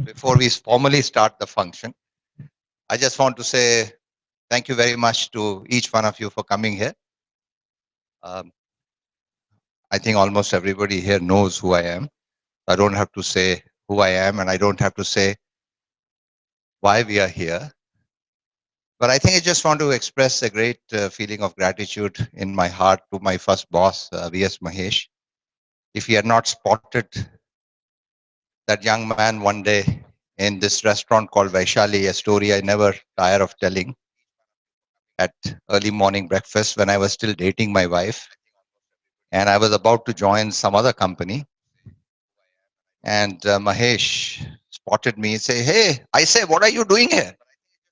Before we formally start the function, I just want to say thank you very much to each one of you for coming here. Um, I think almost everybody here knows who I am. I don't have to say who I am, and I don't have to say why we are here. But I think I just want to express a great feeling of gratitude in my heart to my first boss, VS Mahesh. If he had not spotted that young man one day in this restaurant called Vaishali, a story I never tire of telling, at early morning breakfast when I was still dating my wife, and I was about to join some other company. And Mahesh spotted me and say, "Hey," I say, "what are you doing here?"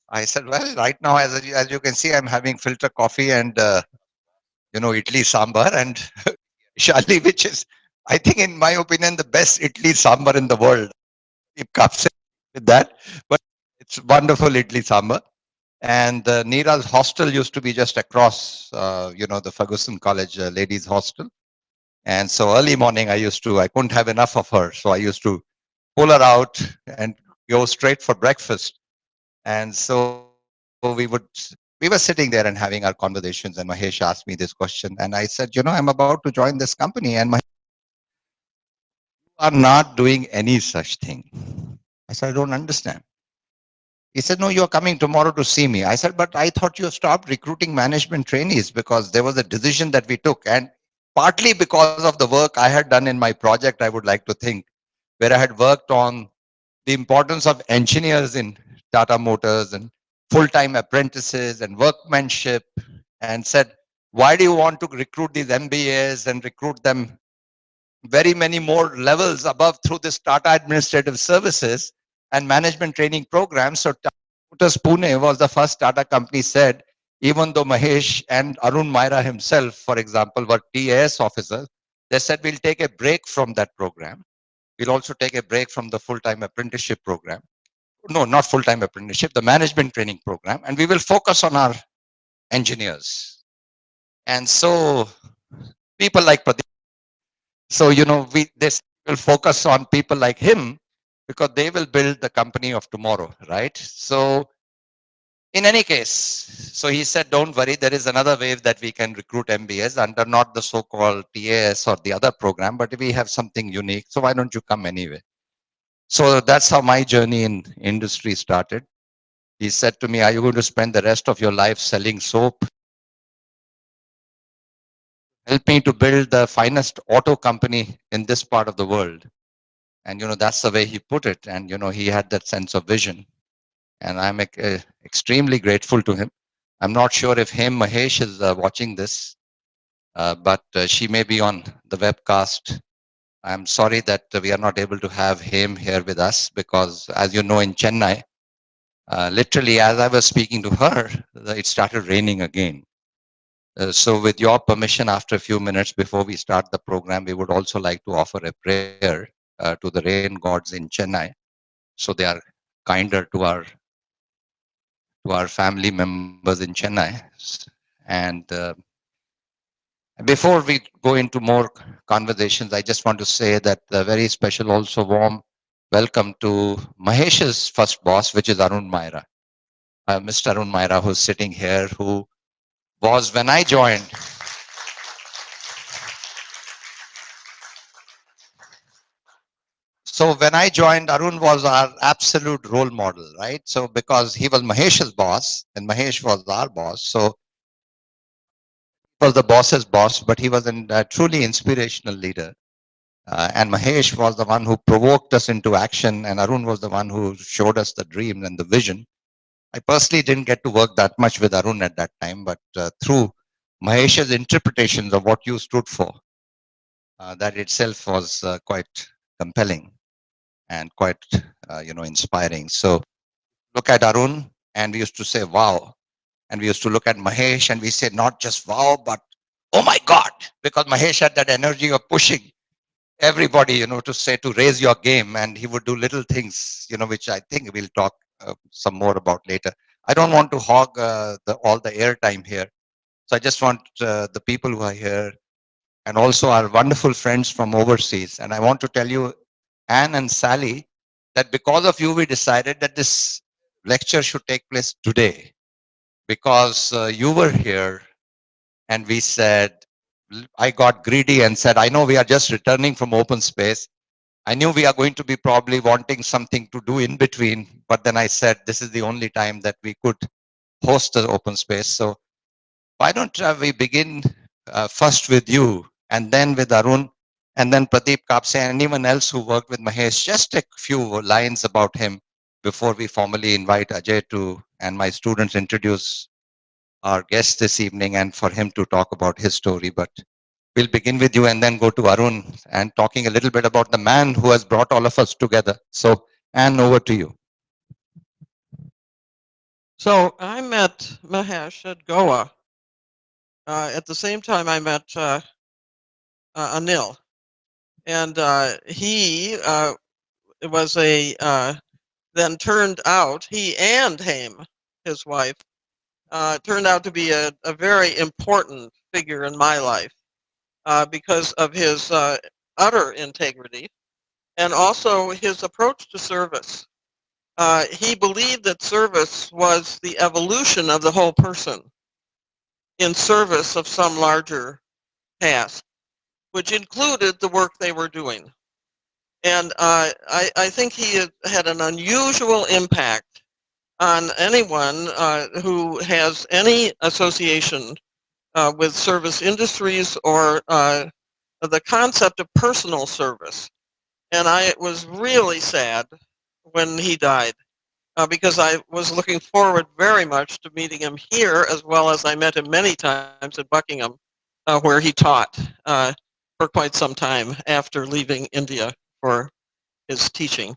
I said, "Well, right now, as you can see, I'm having filter coffee and idli sambar and shali, which is, I think, in my opinion, the best idli sambar in the world. It comes with that, but it's wonderful idli sambar. And Neera's hostel used to be just across, the Ferguson College ladies' hostel. And so early morning, I couldn't have enough of her. So I used to pull her out and go straight for breakfast. And so we were sitting there and having our conversations. And Mahesh asked me this question. And I said, I'm about to join this company. And Mahesh are not doing any such thing. I said, I don't understand. He said, no, you're coming tomorrow to see me. I said, but I thought you have stopped recruiting management trainees because there was a decision that we took. And partly because of the work I had done in my project, I would like to think, where I had worked on the importance of engineers in Tata Motors and full-time apprentices and workmanship, and said, why do you want to recruit these MBAs and recruit them very many more levels above through this Tata Administrative Services and management training programs? So Tata Motors Pune was the first Tata company said, even though Mahesh and Arun Maira himself, for example, were TAS officers, they said, we'll take a break from that program. We'll also take a break from the full-time apprenticeship program. No, not full-time apprenticeship, the management training program. And we will focus on our engineers. And so people like Pradeep, so, this will focus on people like him because they will build the company of tomorrow, right? So in any case, so he said, don't worry, there is another wave that we can recruit MBAs under not the so-called TAS or the other program, but we have something unique. So why don't you come anyway? So that's how my journey in industry started. He said to me, are you going to spend the rest of your life selling soap? Help me to build the finest auto company in this part of the world. And, that's the way he put it. And, he had that sense of vision. And I'm extremely grateful to him. I'm not sure if Mahesh is watching this, but she may be on the webcast. I'm sorry that we are not able to have him here with us because, as you know, in Chennai, literally as I was speaking to her, it started raining again. So with your permission, after a few minutes before we start the program, we would also like to offer a prayer to the rain gods in Chennai, so they are kinder to our family members in Chennai. And before we go into more conversations, I just want to say that a very special, also warm welcome to Mahesh's first boss, which is Arun Maira. Mr. Arun Maira, who's sitting here, who was, when I joined, so when I joined, Arun was our absolute role model, right? So because he was Mahesh's boss and Mahesh was our boss, so was the boss's boss, but he was a truly inspirational leader. And Mahesh was the one who provoked us into action, and Arun was the one who showed us the dream and the vision. I personally didn't get to work that much with Arun at that time, but through Mahesh's interpretations of what you stood for, that itself was quite compelling and quite, inspiring. So look at Arun, and we used to say, wow. And we used to look at Mahesh, and we said, not just wow, but oh my God, because Mahesh had that energy of pushing everybody, to say to raise your game, and he would do little things, which I think we'll talk some more about later. I don't want to hog all the airtime here, so I just want the people who are here and also our wonderful friends from overseas. And I want to tell you, Anne and Sally, that because of you, we decided that this lecture should take place today because you were here and we said, I got greedy and said, I know we are just returning from open space. I knew we are going to be probably wanting something to do in between, but then I said, this is the only time that we could host the open space. So why don't we begin first with you and then with Arun and then Pradeep Kapse and anyone else who worked with Mahesh, just a few lines about him before we formally invite Ajay to and my students introduce our guest this evening and for him to talk about his story. But we'll begin with you and then go to Arun and talking a little bit about the man who has brought all of us together. So, Anne, over to you. So I met Mahesh at Goa. At the same time, I met Anil, and he was a then turned out he and Haim, his wife, turned out to be a very important figure in my life because of his utter integrity and also his approach to service. He believed that service was the evolution of the whole person in service of some larger task, which included the work they were doing. And I think he had an unusual impact on anyone who has any association with service industries or the concept of personal service. And I was really sad when he died because I was looking forward very much to meeting him here, as well as I met him many times at Buckingham, where he taught for quite some time after leaving India for his teaching.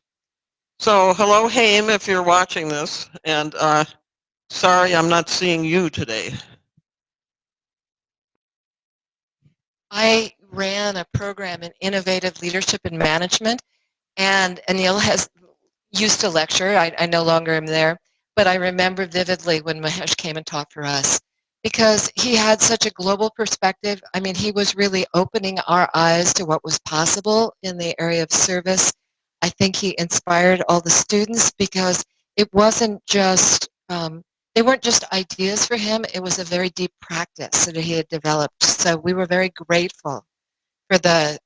So hello, Haim, if you're watching this, and sorry I'm not seeing you today. I ran a program in innovative leadership and management, and Anil has used to lecture. I no longer am there, but I remember vividly when Mahesh came and taught for us because he had such a global perspective. I mean, he was really opening our eyes to what was possible in the area of service. I think he inspired all the students because it wasn't just, they weren't just ideas for him, it was a very deep practice that he had developed. So we were very grateful for the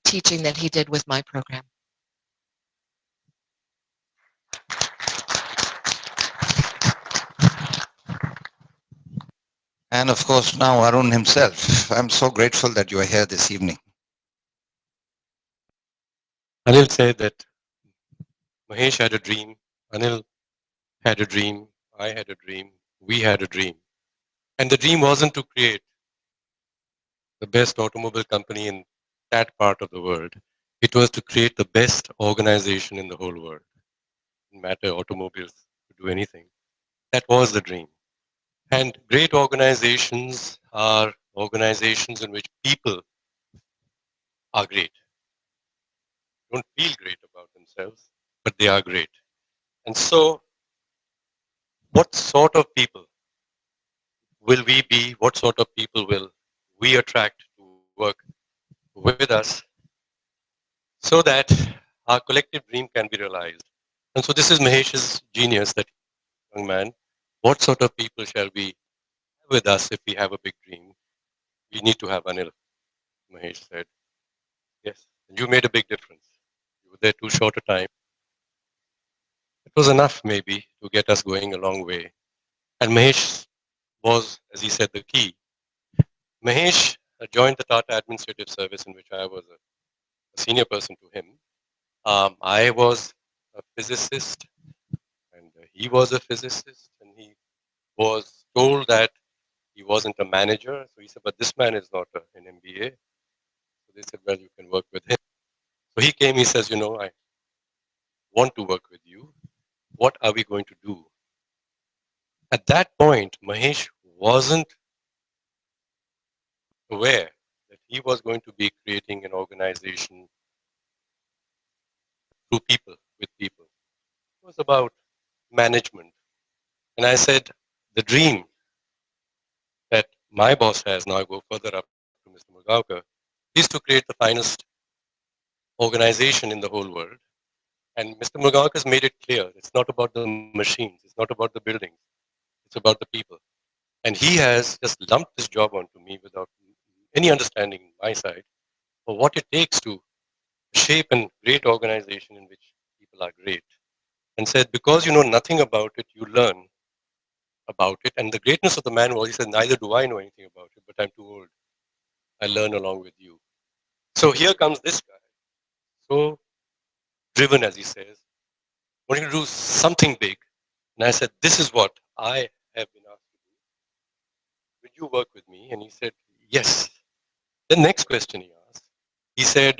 teaching that he did with my program. And of course, now Arun himself. I'm so grateful that you are here this evening. Anil said that Mahesh had a dream, Anil had a dream, I had a dream, we had a dream. And the dream wasn't to create the best automobile company in that part of the world. It was to create the best organization in the whole world. No matter automobiles could do anything. That was the dream. And great organizations are organizations in which people are great. Don't feel great about themselves, but they are great. And so, what sort of people will we be? What sort of people will we attract to work with us so that our collective dream can be realized? And so this is Mahesh's genius, that young man. What sort of people shall we have with us if we have a big dream? We need to have Anil, Mahesh said. Yes, and you made a big difference. You were there too short a time. It was enough maybe to get us going a long way. And Mahesh was, as he said, the key. Mahesh joined the Tata Administrative Service, in which I was a senior person to him. I was a physicist, and he was a physicist, and he was told that he wasn't a manager. So he said, "But this man is not an MBA." So they said, "Well, you can work with him." So he came. He says, "I want to work with you. What are we going to do?" At that point, Mahesh wasn't aware that he was going to be creating an organization through people, with people. It was about management. And I said, the dream that my boss has, now I go further up to Mr. Murgaonkar, is to create the finest organization in the whole world. And Mr. Mugawakas made it clear it's not about the machines, it's not about the buildings, it's about the people. And he has just lumped this job onto me without any understanding on my side of what it takes to shape a great organization in which people are great. And said, because you know nothing about it, you learn about it. And the greatness of the man was, he said, neither do I know anything about it, but I'm too old. I learn along with you. So here comes this guy, so driven, as he says, wanting to do something big. And I said, this is what I have been asked to do. Will you work with me? And he said, yes. The next question he asked, he said,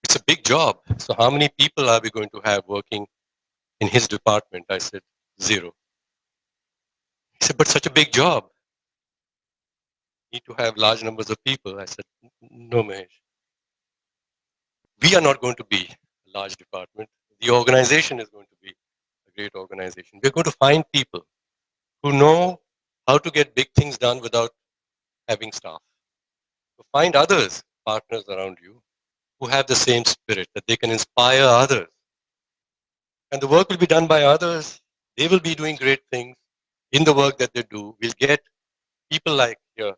it's a big job. So how many people are we going to have working in his department? I said, zero. He said, but such a big job. Need to have large numbers of people. I said, no, Mahesh. We are not going to be a large department. The organization is going to be a great organization. We're going to find people who know how to get big things done without having staff. So find others, partners around you, who have the same spirit, that they can inspire others. And the work will be done by others. They will be doing great things in the work that they do. We'll get people like here,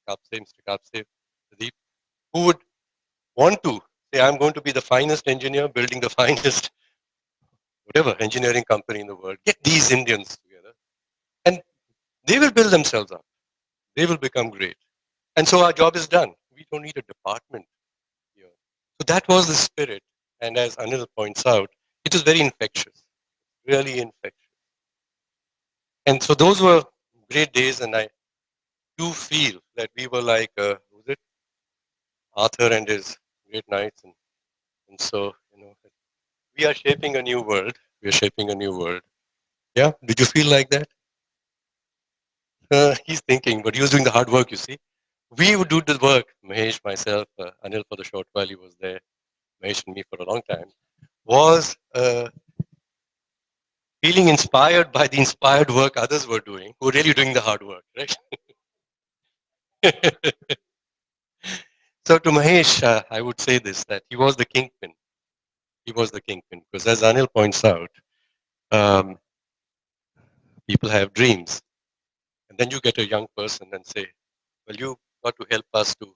Kapse, Mr. Kapse, Pradeep, who would want to say, I'm going to be the finest engineer building the finest, whatever, engineering company in the world. Get these Indians together and they will build themselves up. They will become great. And so our job is done. We don't need a department here. So that was the spirit. And as Anil points out, it is very infectious, really infectious. And so those were great days. And I do feel that we were like, was it Arthur and his great knights? And so, you know, we are shaping a new world. We are shaping a new world. Yeah. Did you feel like that? He's thinking, but he was doing the hard work, you see. We would do the work, Mahesh, myself, Anil for the short while he was there, Mahesh and me for a long time, was feeling inspired by the inspired work others were doing, who were really doing the hard work, right? So to Mahesh, I would say this, that he was the kingpin. He was the kingpin, because as Anil points out, um, people have dreams. And then you get a young person and say, well, you got to help us to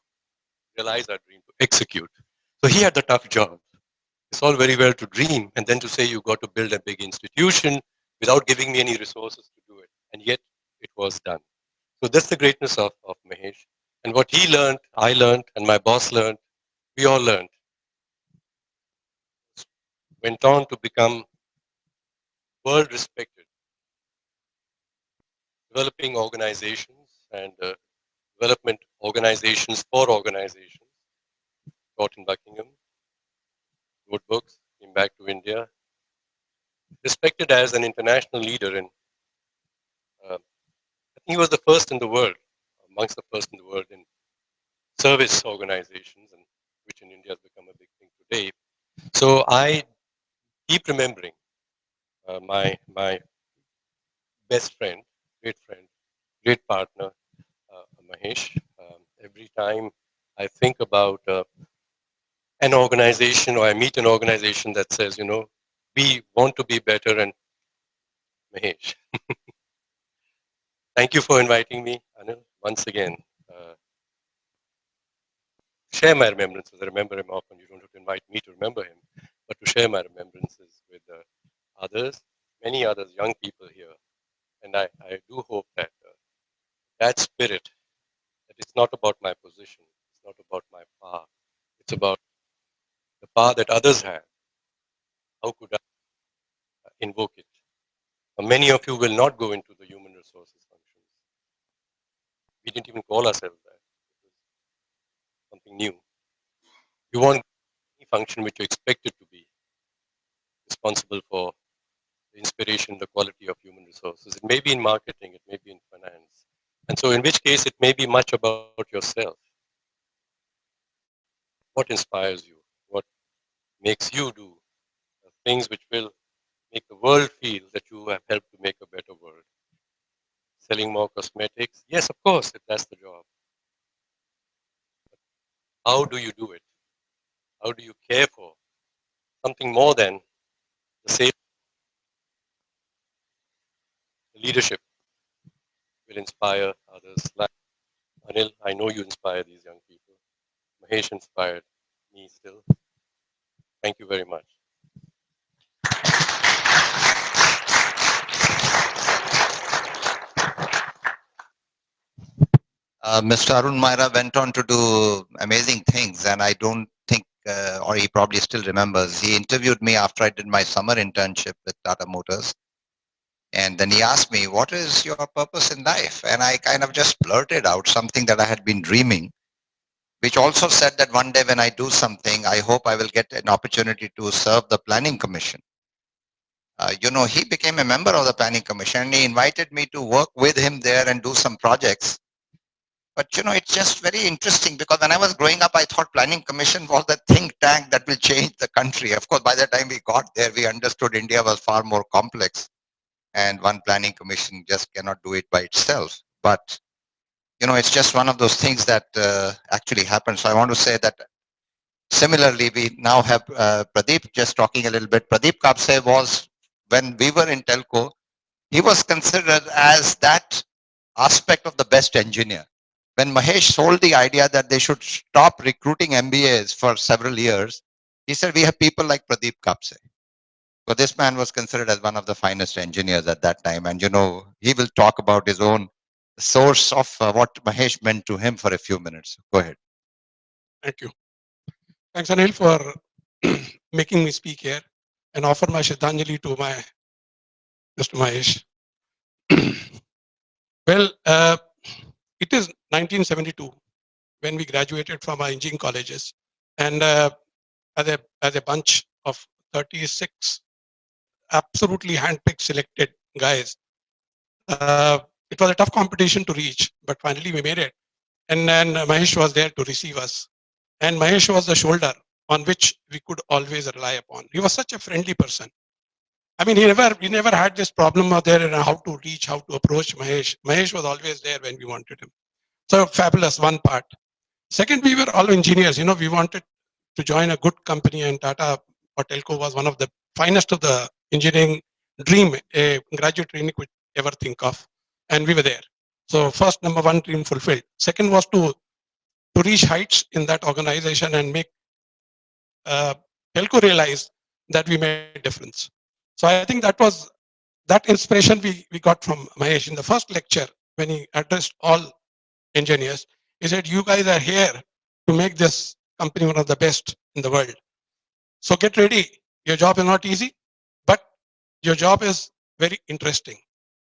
realize our dream, to execute. So he had the tough job. It's all very well to dream and then to say you got to build a big institution without giving me any resources to do it. And yet it was done. So that's the greatness of Mahesh. And what he learned, I learned, and my boss learned, we all learned, went on to become world respected, developing organizations and development organizations for organizations, taught in Buckingham, wrote books, came back to India, respected as an international leader in, I think he was the first in the world, amongst the first in the world in service organizations, and which in India has become a big thing today. So I keep remembering my best friend, great partner, Mahesh. Every time I think about an organization or I meet an organization that says, you know, we want to be better, and Mahesh, thank you for inviting me, Anil, once again. Uh, Share my remembrances. I remember him often. You don't have to invite me to remember him, but to share my remembrances with others, many others, young people here. And I do hope that that spirit, that it's not about my position, it's not about my power, it's about the power that others have. How could I invoke it? Many of you will not go into the human resources functions. We didn't even call ourselves that. It was something new. You want any function which you expect it to be responsible for the inspiration, the quality of human resources. It may be in marketing, it may be in finance. And so in which case it may be much about yourself. What inspires you? What makes you do things which will make the world feel that you have helped to make a better world? Selling more cosmetics? Yes, of course, if that's the job. How do you do it? How do you care for something more than the same leadership will inspire others. Like Anil, I know you inspire these young people. Mahesh inspired me still. Thank you very much. Mr. Arun Maira went on to do amazing things, and I don't think, or he probably still remembers, he interviewed me after I did my summer internship with Tata Motors. And then he asked me, what is your purpose in life? And I kind of just blurted out something that I had been dreaming, which also said that one day when I do something, I hope I will get an opportunity to serve the planning commission. He became a member of the planning commission and he invited me to work with him there and do some projects. But it's just very interesting because when I was growing up, I thought planning commission was the think tank that will change the country. Of course, by the time we got there, we understood India was far more complex and one planning commission just cannot do it by itself. But, it's just one of those things that actually happens. So I want to say that similarly, we now have Pradeep just talking a little bit. Pradeep Kapse was, when we were in telco, he was considered as that aspect of the best engineer. When Mahesh sold the idea that they should stop recruiting MBAs for several years, he said, we have people like Pradeep Kapse. So this man was considered as one of the finest engineers at that time. And, he will talk about his own source of what Mahesh meant to him for a few minutes. Go ahead. Thank you. Thanks, Anil, for making me speak here and offer my Shraddhanjali to my Mr. Mahesh. Well, it is 1972 when we graduated from our engineering colleges, and as a bunch of 36 absolutely handpicked, selected guys, it was a tough competition to reach, but finally we made it. And then Mahesh was there to receive us, and Mahesh was the shoulder on which we could always rely upon. He was such a friendly person. I mean, we never had this problem out there and how to reach, how to approach Mahesh. Mahesh was always there when we wanted him. So fabulous, one part. Second, we were all engineers. We wanted to join a good company, and Tata or Telco was one of the finest of the engineering dream a graduate training could ever think of. And we were there. So first, number one dream fulfilled. Second was to reach heights in that organization and make Telco realize that we made a difference. So I think that inspiration we got from Mahesh in the first lecture when he addressed all engineers. He said, you guys are here to make this company one of the best in the world. So get ready. Your job is not easy, but your job is very interesting.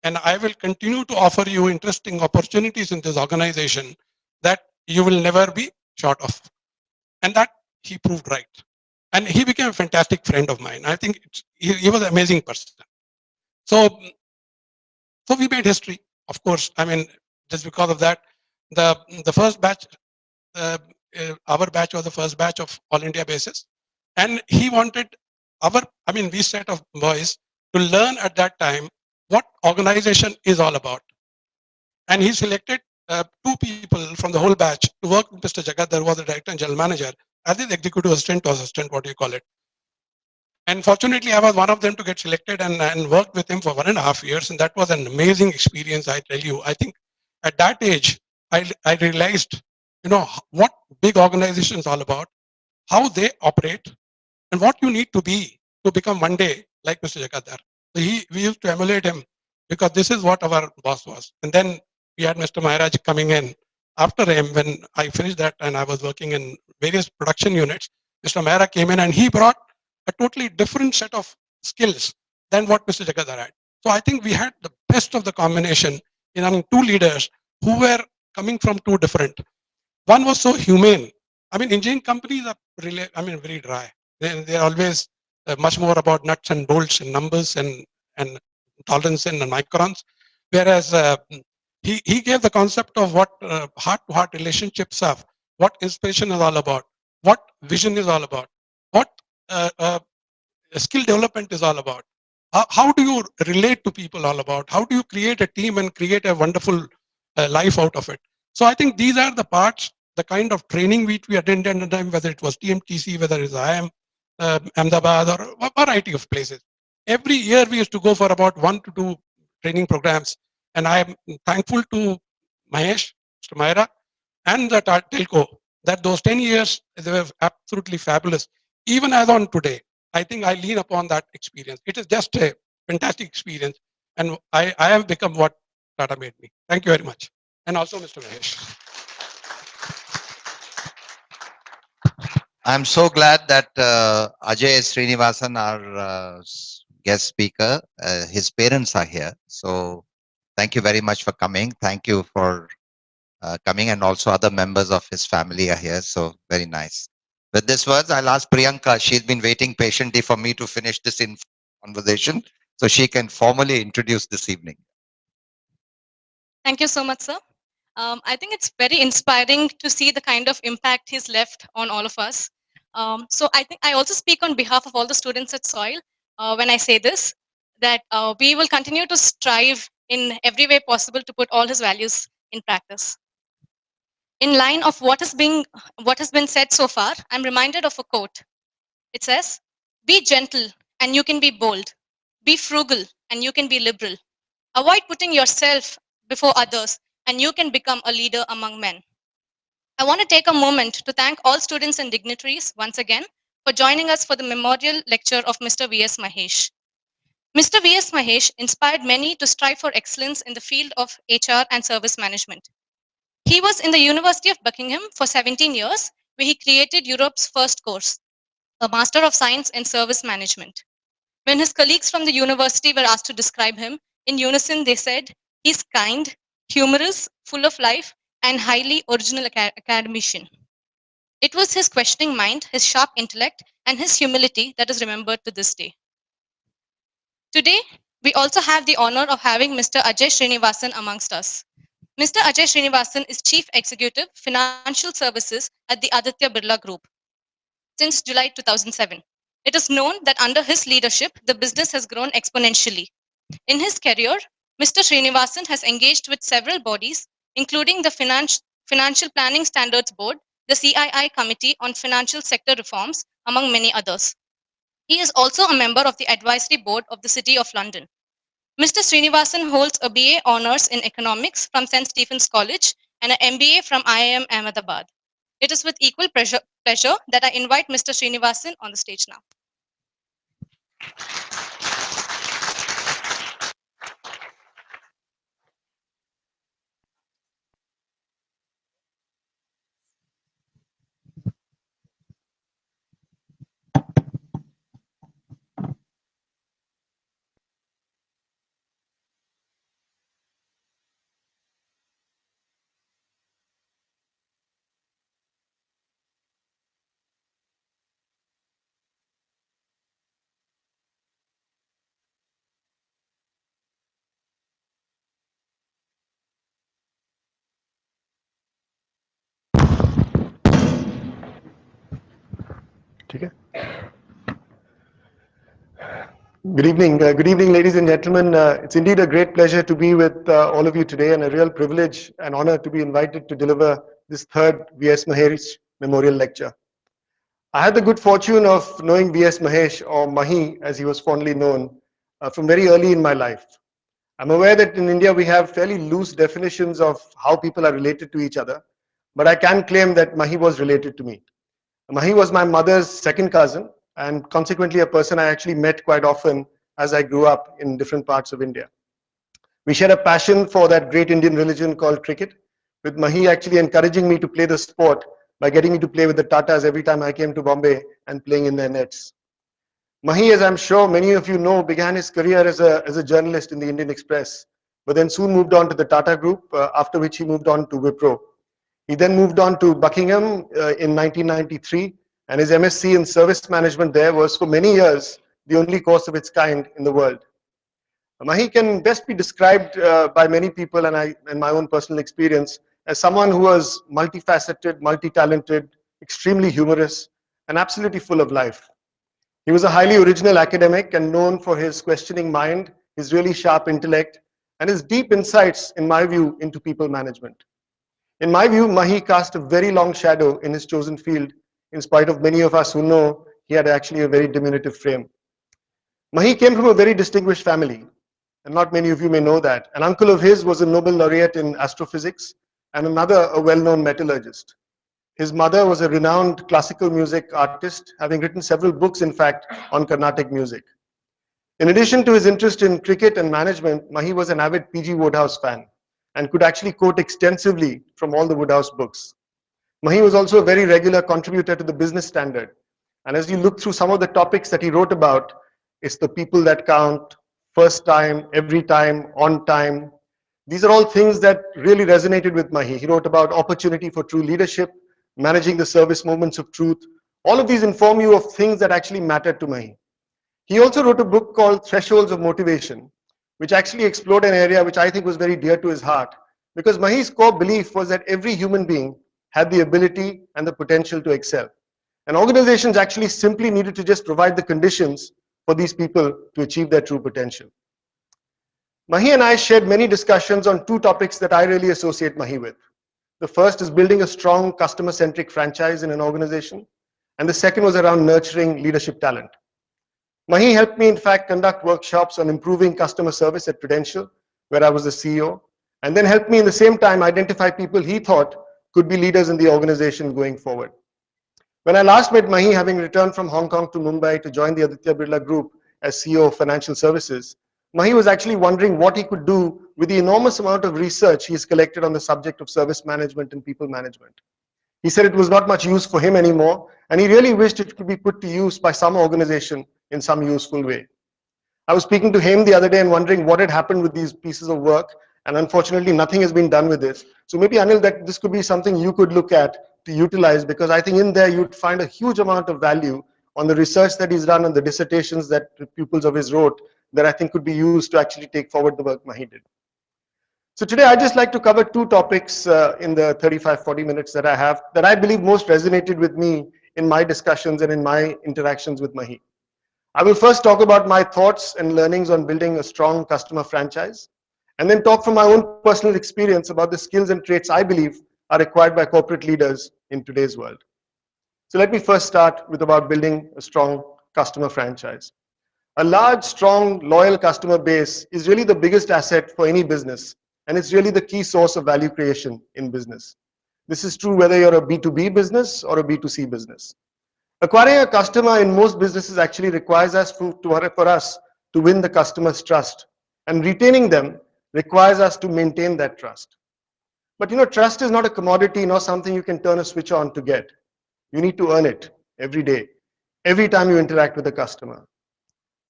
And I will continue to offer you interesting opportunities in this organization that you will never be short of. And that he proved right. And he became a fantastic friend of mine. I think he was an amazing person. So, so we made history, of course. I mean, just because of that, the first batch, our batch was the first batch of all India basis, and he wanted we set of boys to learn at that time what organization is all about, and he selected two people from the whole batch to work with Mr. Jagadhar, who was the director and general manager, as his executive assistant or assistant, what do you call it. And fortunately, I was one of them to get selected and worked with him for 1.5 years. And that was an amazing experience, I tell you. I think at that age, I realized, what big organizations all about, how they operate, and what you need to be to become one day like Mr. Jakadhar. So we used to emulate him because this is what our boss was. And then we had Mr. Maharaj coming in after him when I finished that and I was working in various production units. Mr. Maharaj came in and he brought a totally different set of skills than what Mr. Jakadhar had. So I think we had the best of the combination in having two leaders who were coming from two different. One was so humane. I mean, engineering companies are really, very dry. They're always much more about nuts and bolts and numbers and tolerance and microns. Whereas he gave the concept of what heart-to-heart relationships are, what inspiration is all about, what vision is all about, what skill development is all about. How do you relate to people all about? How do you create a team and create a wonderful life out of it? So I think these are the parts, the kind of training which we attended at the time, whether it was TMTC, whether it's IIM, Ahmedabad, or a variety of places. Every year we used to go for about 1 to 2 training programs. And I am thankful to Mahesh, Mr. Myra, and the telco that those 10 years, they were absolutely fabulous. Even as on today, I think I lean upon that experience. It is just a fantastic experience. And I have become what Tata made me. Thank you very much. And also Mr. Mahesh. I'm so glad that Ajay Srinivasan, our guest speaker, his parents are here. So thank you very much for coming. Thank you for coming, and also other members of his family are here. So very nice. With these words, I'll ask Priyanka. She's been waiting patiently for me to finish this conversation so she can formally introduce this evening. Thank you so much, sir. I think it's very inspiring to see the kind of impact he's left on all of us. So I think I also speak on behalf of all the students at Soil when I say this, that we will continue to strive in every way possible to put all his values in practice. In line of what has been said so far, I'm reminded of a quote. It says, "Be gentle and you can be bold. Be frugal and you can be liberal. Avoid putting yourself before others and you can become a leader among men." I want to take a moment to thank all students and dignitaries once again for joining us for the memorial lecture of Mr. V.S. Mahesh. Mr. V.S. Mahesh inspired many to strive for excellence in the field of HR and service management. He was in the University of Buckingham for 17 years, where he created Europe's first course, a Master of Science in Service Management. When his colleagues from the university were asked to describe him, in unison they said, "He's kind, humorous, full of life, and highly original academician." It was his questioning mind, his sharp intellect, and his humility that is remembered to this day. Today, we also have the honor of having Mr. Ajay Srinivasan amongst us. Mr. Ajay Srinivasan is Chief Executive, Financial Services at the Aditya Birla Group since July 2007. It is known that under his leadership, the business has grown exponentially. In his career, Mr. Srinivasan has engaged with several bodies, including the Financial Planning Standards Board, the CII Committee on Financial Sector Reforms, among many others. He is also a member of the Advisory Board of the City of London. Mr. Srinivasan holds a BA Honours in Economics from St. Stephen's College and an MBA from IIM Ahmedabad. It is with equal pleasure that I invite Mr. Srinivasan on the stage now. Okay. Good evening, ladies and gentlemen. It's indeed a great pleasure to be with all of you today, and a real privilege and honor to be invited to deliver this third V.S. Mahesh Memorial Lecture. I had the good fortune of knowing V.S. Mahesh, or Mahi as he was fondly known, from very early in my life. I'm aware that in India we have fairly loose definitions of how people are related to each other, but I can claim that Mahi was related to me. Mahi was my mother's second cousin, and consequently a person I actually met quite often as I grew up in different parts of India. We shared a passion for that great Indian religion called cricket, with Mahi actually encouraging me to play the sport by getting me to play with the Tatas every time I came to Bombay and playing in their nets. Mahi, as I'm sure many of you know, began his career as a journalist in the Indian Express, but then soon moved on to the Tata Group, after which he moved on to Wipro. He then moved on to Buckingham in 1993, and his MSc in service management there was for many years the only course of its kind in the world. Mahi can best be described by many people, and my own personal experience, as someone who was multifaceted, multi-talented, extremely humorous, and absolutely full of life. He was a highly original academic and known for his questioning mind, his really sharp intellect, and his deep insights, in my view, into people management. In my view, Mahi cast a very long shadow in his chosen field, in spite of many of us who know He had actually a very diminutive frame. Mahi came from a very distinguished family, and not many of you may know that. An uncle of his was a Nobel laureate in astrophysics, and another a well-known metallurgist. His mother was a renowned classical music artist, having written several books, in fact, on Carnatic music. In addition to his interest in cricket and management, Mahi was an avid P.G. Wodehouse fan and could actually quote extensively from all the Wodehouse books. Mahi was also a very regular contributor to the Business Standard. And as you look through some of the topics that he wrote about, it's the people that count, first time, every time, on time. These are all things that really resonated with Mahi. He wrote about opportunity for true leadership, managing the service moments of truth. All of these inform you of things that actually mattered to Mahi. He also wrote a book called Thresholds of Motivation, which actually explored an area which I think was very dear to his heart, because Mahi's core belief was that every human being had the ability and the potential to excel. And organizations actually simply needed to just provide the conditions for these people to achieve their true potential. Mahi and I shared many discussions on two topics that I really associate Mahi with. The first is building a strong customer-centric franchise in an organization, and the second was around nurturing leadership talent. Mahi helped me, in fact, conduct workshops on improving customer service at Prudential, where I was the CEO, and then helped me in the same time identify people he thought could be leaders in the organization going forward. When I last met Mahi, having returned from Hong Kong to Mumbai to join the Aditya Birla Group as CEO of Financial Services, Mahi was actually wondering what he could do with the enormous amount of research he has collected on the subject of service management and people management. He said it was not much use for him anymore, and he really wished it could be put to use by some organization in some useful way. I was speaking to him the other day and wondering what had happened with these pieces of work, and unfortunately nothing has been done with this. So maybe, Anil, that this could be something you could look at to utilize, because I think in there you'd find a huge amount of value on the research that he's done and the dissertations that the pupils of his wrote that I think could be used to actually take forward the work Mahi did. So today I'd just like to cover two topics in the 35-40 minutes that I have that I believe most resonated with me in my discussions and in my interactions with Mahi. I will first talk about my thoughts and learnings on building a strong customer franchise, and then talk from my own personal experience about the skills and traits I believe are required by corporate leaders in today's world. So let me first start with about building a strong customer franchise. A large, strong, loyal customer base is really the biggest asset for any business, and it's really the key source of value creation in business. This is true whether you're a B2B business or a B2C business. Acquiring a customer in most businesses actually requires us for us to win the customer's trust, and retaining them requires us to maintain that trust. But trust is not a commodity nor something you can turn a switch on to get. You need to earn it every day, every time you interact with a customer.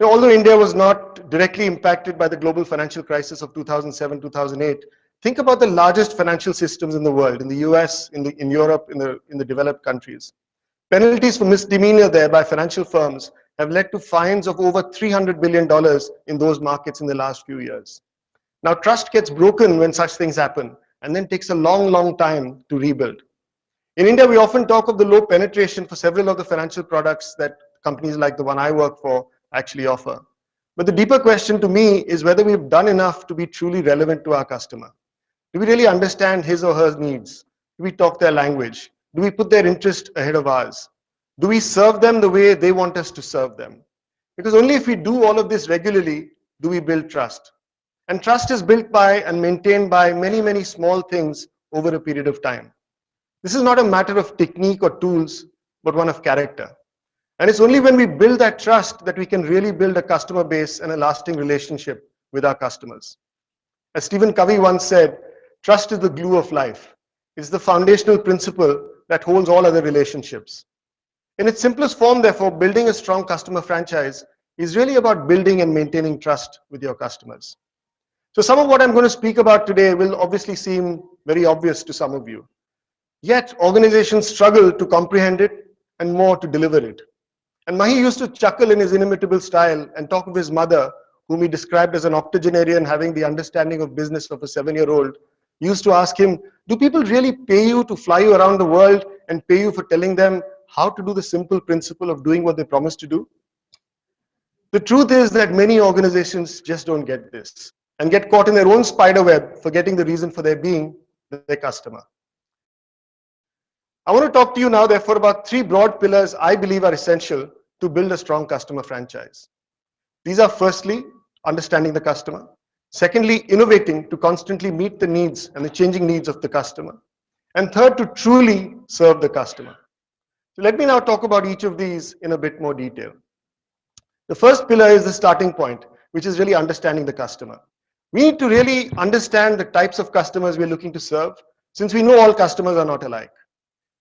Although India was not directly impacted by the global financial crisis of 2007-2008, think about the largest financial systems in the world, in the US, in Europe, in the developed countries. Penalties for misdemeanor there by financial firms have led to fines of over $300 billion in those markets in the last few years. Now, trust gets broken when such things happen, and then takes a long, long time to rebuild. In India, we often talk of the low penetration for several of the financial products that companies like the one I work for actually offer. But the deeper question to me is whether we've done enough to be truly relevant to our customer. Do we really understand his or her needs? Do we talk their language? Do we put their interest ahead of ours? Do we serve them the way they want us to serve them? Because only if we do all of this regularly do we build trust. And trust is built by and maintained by many, many small things over a period of time. This is not a matter of technique or tools, but one of character. And it's only when we build that trust that we can really build a customer base and a lasting relationship with our customers. As Stephen Covey once said, trust is the glue of life. It's the foundational principle that holds all other relationships. In its simplest form, therefore, building a strong customer franchise is really about building and maintaining trust with your customers. So some of what I'm going to speak about today will obviously seem very obvious to some of you. Yet organizations struggle to comprehend it and more to deliver it. And Mahi used to chuckle in his inimitable style and talk of his mother, whom he described as an octogenarian having the understanding of business of a 7-year-old. He used to ask him, do people really pay you to fly you around the world and pay you for telling them how to do the simple principle of doing what they promised to do? The truth is that many organizations just don't get this and get caught in their own spider web, forgetting the reason for their being, their customer. I want to talk to you now, therefore, about three broad pillars I believe are essential to build a strong customer franchise. These are firstly, understanding the customer. Secondly, innovating to constantly meet the needs and the changing needs of the customer. And third, to truly serve the customer. So let me now talk about each of these in a bit more detail. The first pillar is the starting point, which is really understanding the customer. We need to really understand the types of customers we're looking to serve, since we know all customers are not alike.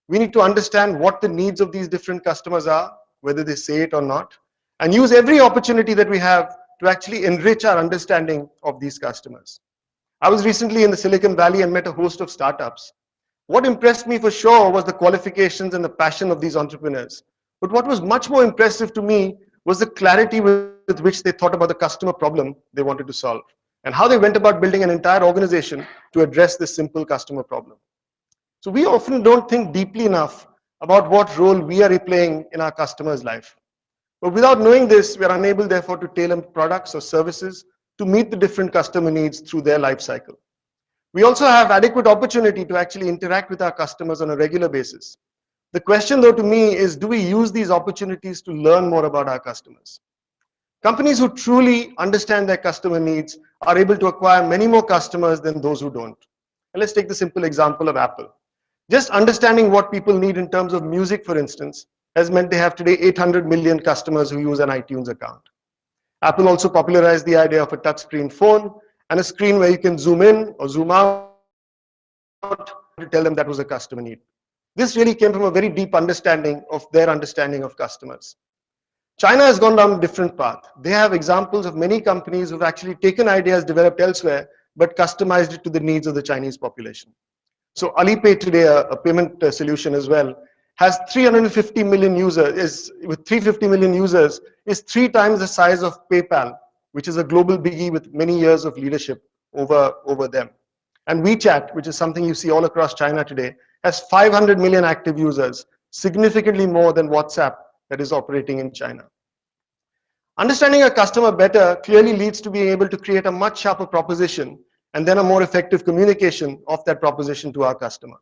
We need to understand what the needs of these different customers are, whether they say it or not, and use every opportunity that we have to actually enrich our understanding of these customers. I was recently in the Silicon Valley and met a host of startups. What impressed me for sure was the qualifications and the passion of these entrepreneurs. But what was much more impressive to me was the clarity with which they thought about the customer problem they wanted to solve, and how they went about building an entire organization to address this simple customer problem. So we often don't think deeply enough about what role we are playing in our customer's life. But without knowing this, we are unable, therefore, to tailor products or services to meet the different customer needs through their life cycle. We also have adequate opportunity to actually interact with our customers on a regular basis. The question, though, to me is, do we use these opportunities to learn more about our customers? Companies who truly understand their customer needs are able to acquire many more customers than those who don't. And let's take the simple example of Apple. Just understanding what people need in terms of music, for instance, has meant they have today 800 million customers who use an iTunes account. Apple also popularized the idea of a touchscreen phone and a screen where you can zoom in or zoom out to tell them that was a customer need. This really came from a very deep understanding of their understanding of customers. China has gone down a different path. They have examples of many companies who've actually taken ideas developed elsewhere but customized it to the needs of the Chinese population. So Alipay today, a payment solution as well, has 350 million users, with 350 million users, is 3 times the size of PayPal, which is a global biggie with many years of leadership over them. And WeChat, which is something you see all across China today, has 500 million active users, significantly more than WhatsApp that is operating in China. Understanding a customer better clearly leads to being able to create a much sharper proposition and then a more effective communication of that proposition to our customer.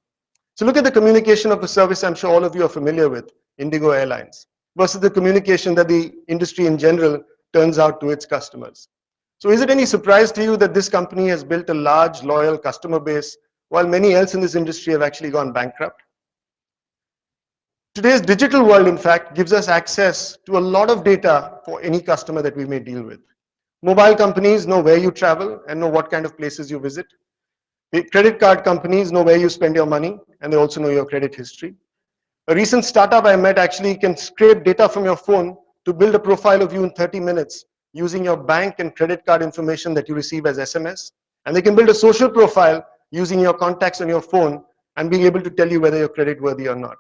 So look at the communication of a service I'm sure all of you are familiar with, Indigo Airlines, versus the communication that the industry in general turns out to its customers. So is it any surprise to you that this company has built a large, loyal customer base while many else in this industry have actually gone bankrupt? Today's digital world, in fact, gives us access to a lot of data for any customer that we may deal with. Mobile companies know where you travel and know what kind of places you visit. The credit card companies know where you spend your money, and they also know your credit history. A recent startup I met actually can scrape data from your phone to build a profile of you in 30 minutes using your bank and credit card information that you receive as SMS. And they can build a social profile using your contacts on your phone and being able to tell you whether you're credit worthy or not.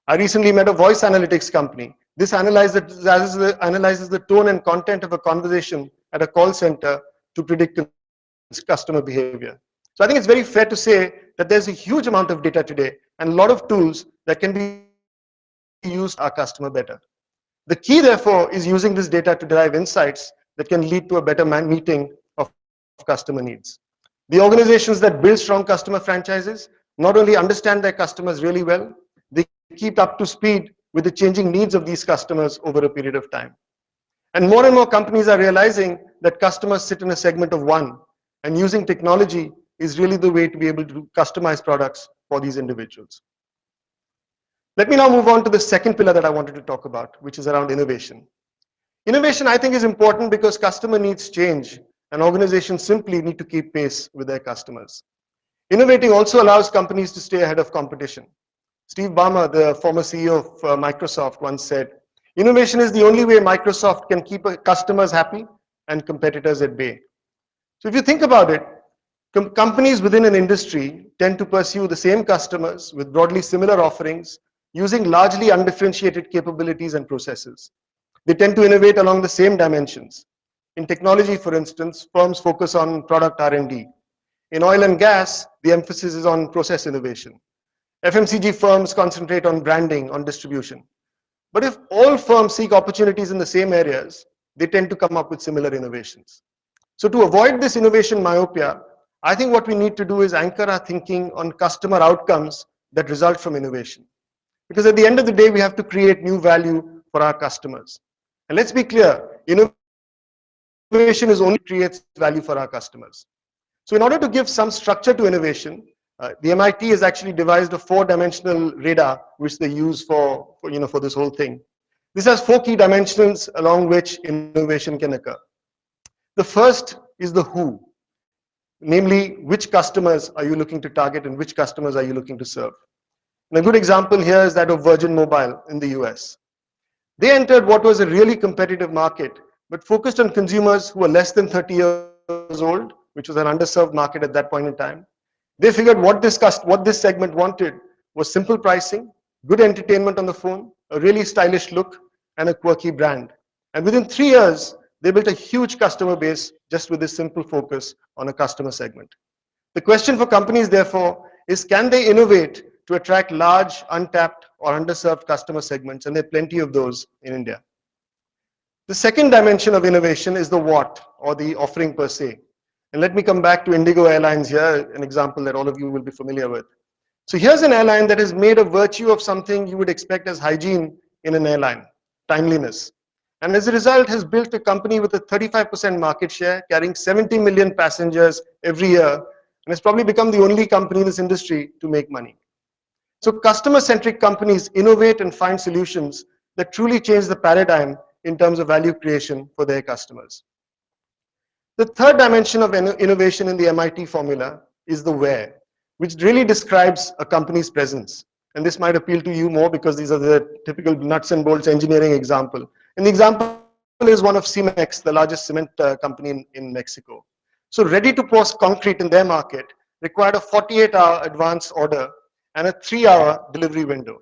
I recently met a voice analytics company. This analyzes the tone and content of a conversation at a call center to predict customer behavior. So I think it's very fair to say that there's a huge amount of data today and a lot of tools that can be used to serve our customer better. The key, therefore, is using this data to derive insights that can lead to a better meeting of customer needs. The organizations that build strong customer franchises not only understand their customers really well, they keep up to speed with the changing needs of these customers over a period of time. And more companies are realizing that customers sit in a segment of one, and using technology is really the way to be able to customize products for these individuals. Let me now move on to the second pillar that I wanted to talk about, which is around innovation. Innovation, I think, is important because customer needs change, and organizations simply need to keep pace with their customers. Innovating also allows companies to stay ahead of competition. Steve Ballmer, the former CEO of Microsoft, once said, "Innovation is the only way Microsoft can keep customers happy and competitors at bay." So if you think about it, companies within an industry tend to pursue the same customers with broadly similar offerings using largely undifferentiated capabilities and processes. They tend to innovate along the same dimensions. In technology, for instance, firms focus on product R&D. In oil and gas, the emphasis is on process innovation. FMCG firms concentrate on branding, on distribution. But if all firms seek opportunities in the same areas, they tend to come up with similar innovations. So to avoid this innovation myopia, I think what we need to do is anchor our thinking on customer outcomes that result from innovation. Because at the end of the day, we have to create new value for our customers. And let's be clear, innovation is only creates value for our customers. So in order to give some structure to innovation, the MIT has actually devised a four-dimensional radar which they use for this whole thing. This has four key dimensions along which innovation can occur. The first is the who, namely which customers are you looking to target and which customers are you looking to serve. And a good example here is that of Virgin Mobile in the US. They entered what was a really competitive market, but focused on consumers who were less than 30 years old, which was an underserved market at that point in time. They figured what this segment wanted was simple pricing, good entertainment on the phone, a really stylish look, and a quirky brand. And within 3 years, they built a huge customer base just with this simple focus on a customer segment. The question for companies, therefore, is can they innovate to attract large, untapped, or underserved customer segments? And there are plenty of those in India. The second dimension of innovation is the what, or the offering per se. And let me come back to Indigo Airlines here, an example that all of you will be familiar with. So here's an airline that has made a virtue of something you would expect as hygiene in an airline, timeliness. And as a result has built a company with a 35% market share, carrying 70 million passengers every year, and has probably become the only company in this industry to make money. So customer-centric companies innovate and find solutions that truly change the paradigm in terms of value creation for their customers. The third dimension of innovation in the MIT formula is the where, which really describes a company's presence. And this might appeal to you more because these are the typical nuts and bolts engineering example. And the example is one of Cemex, the largest cement company in Mexico. So ready to pour concrete in their market required a 48-hour advance order and a 3-hour delivery window.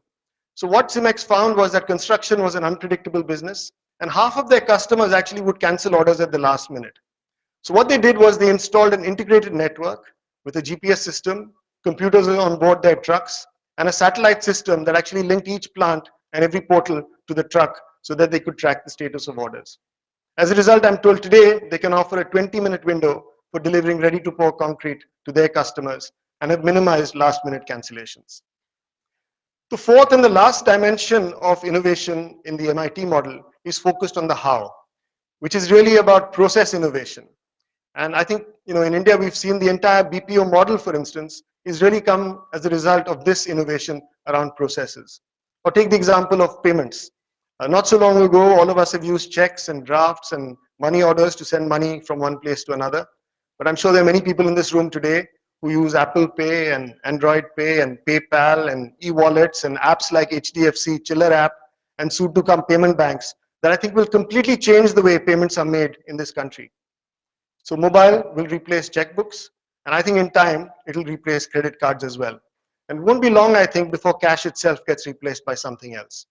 So what Cemex found was that construction was an unpredictable business, and half of their customers actually would cancel orders at the last minute. So what they did was they installed an integrated network with a GPS system, computers on board their trucks, and a satellite system that actually linked each plant and every portal to the truck so that they could track the status of orders. As a result, I'm told today they can offer a 20-minute window for delivering ready-to-pour concrete to their customers and have minimized last-minute cancellations. The fourth and the last dimension of innovation in the MIT model is focused on the how, which is really about process innovation. And I think, in India, we've seen the entire BPO model, for instance, is really come as a result of this innovation around processes. Or take the example of payments. Not so long ago, all of us have used checks and drafts and money orders to send money from one place to another. But I'm sure there are many people in this room today who use Apple Pay and Android Pay and PayPal and e-wallets and apps like HDFC Chiller app and soon to come payment banks that I think will completely change the way payments are made in this country. So mobile will replace checkbooks, and I think in time it will replace credit cards as well. And it won't be long, I think, before cash itself gets replaced by something else.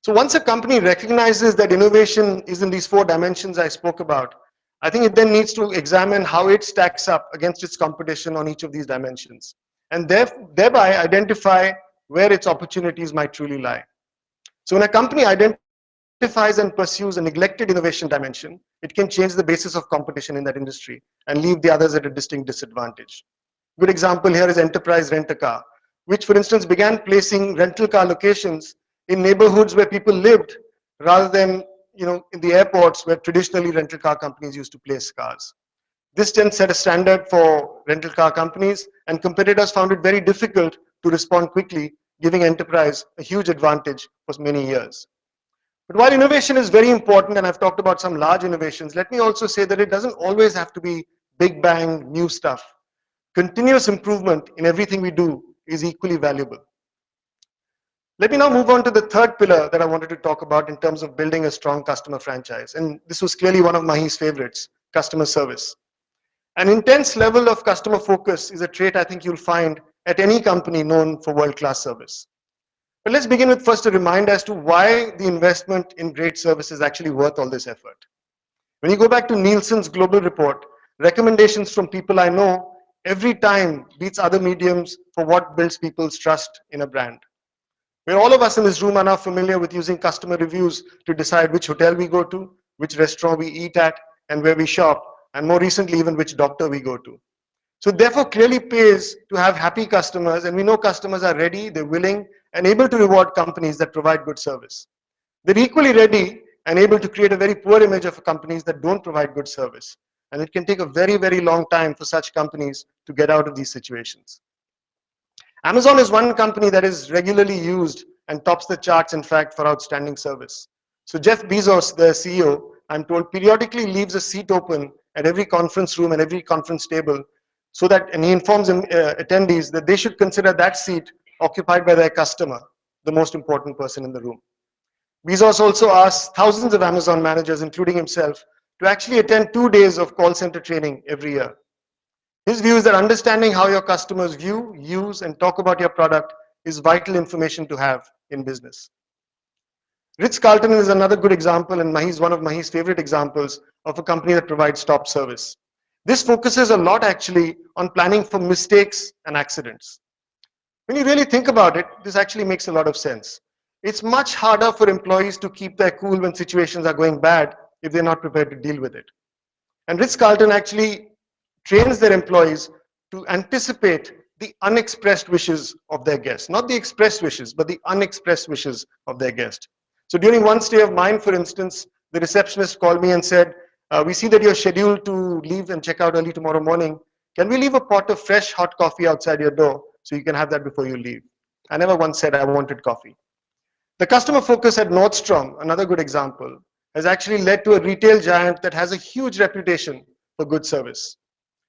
So once a company recognizes that innovation is in these four dimensions I spoke about, I think it then needs to examine how it stacks up against its competition on each of these dimensions, and thereby identify where its opportunities might truly lie. So when a company identifies and pursues a neglected innovation dimension, it can change the basis of competition in that industry and leave the others at a distinct disadvantage. Good example here is Enterprise Rent a Car, which for instance began placing rental car locations in neighborhoods where people lived rather than in the airports where traditionally rental car companies used to place cars. This then set a standard for rental car companies, and competitors found it very difficult to respond quickly, giving Enterprise a huge advantage for many years. But while innovation is very important, and I've talked about some large innovations, let me also say that it doesn't always have to be big bang new stuff. Continuous improvement in everything we do is equally valuable. Let me now move on to the third pillar that I wanted to talk about in terms of building a strong customer franchise. And this was clearly one of Mahi's favorites, customer service. An intense level of customer focus is a trait I think you'll find at any company known for world-class service. But let's begin with first a reminder as to why the investment in great service is actually worth all this effort. When you go back to Nielsen's global report, recommendations from people I know every time beats other mediums for what builds people's trust in a brand. Where all of us in this room are now familiar with using customer reviews to decide which hotel we go to, which restaurant we eat at, and where we shop, and more recently even which doctor we go to. So it therefore clearly pays to have happy customers, and we know customers are ready, they're willing, and able to reward companies that provide good service. They're equally ready and able to create a very poor image of companies that don't provide good service. And it can take a very, very long time for such companies to get out of these situations. Amazon is one company that is regularly used and tops the charts, in fact, for outstanding service. So Jeff Bezos, the CEO, I'm told, periodically leaves a seat open at every conference room and every conference table so that, and he informs attendees that they should consider that seat occupied by their customer, the most important person in the room. Bezos also asks thousands of Amazon managers, including himself, to actually attend 2 days of call center training every year. His view is that understanding how your customers view, use, and talk about your product is vital information to have in business. Ritz-Carlton is another good example, and Mahi's one of Mahi's favorite examples of a company that provides top service. This focuses a lot actually on planning for mistakes and accidents. When you really think about it, this actually makes a lot of sense. It's much harder for employees to keep their cool when situations are going bad if they're not prepared to deal with it. And Ritz-Carlton actually trains their employees to anticipate the unexpressed wishes of their guests. Not the expressed wishes, but the unexpressed wishes of their guest. So during one stay of mine, for instance, the receptionist called me and said, we see that you're scheduled to leave and check out early tomorrow morning. Can we leave a pot of fresh hot coffee outside your door so you can have that before you leave? I never once said I wanted coffee. The customer focus at Nordstrom, another good example, has actually led to a retail giant that has a huge reputation for good service.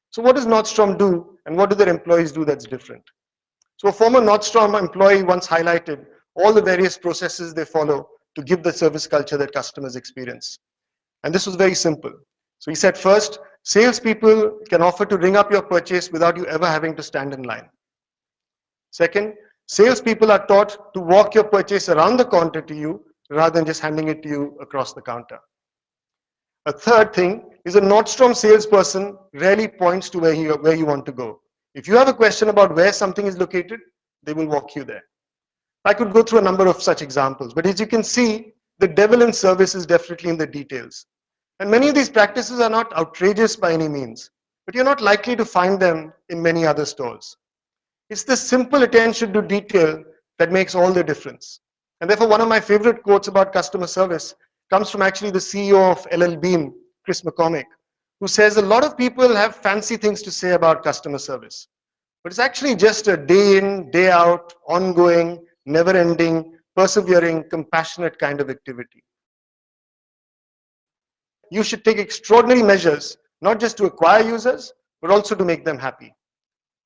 So what does Nordstrom do, and what do their employees do that's different? So a former Nordstrom employee once highlighted all the various processes they follow to give the service culture that customers experience. And this was very simple. So he said, first, salespeople can offer to ring up your purchase without you ever having to stand in line. Second, salespeople are taught to walk your purchase around the counter to you rather than just handing it to you across the counter. A third thing is a Nordstrom salesperson rarely points to where you want to go. If you have a question about where something is located, they will walk you there. I could go through a number of such examples, but as you can see, the devil in service is definitely in the details. And many of these practices are not outrageous by any means, but you're not likely to find them in many other stores. It's the simple attention to detail that makes all the difference. And therefore, one of my favorite quotes about customer service comes from actually the CEO of LL Bean, Chris McCormick, who says a lot of people have fancy things to say about customer service, but it's actually just a day in, day out, ongoing, never ending, persevering, compassionate kind of activity. You should take extraordinary measures, not just to acquire users, but also to make them happy.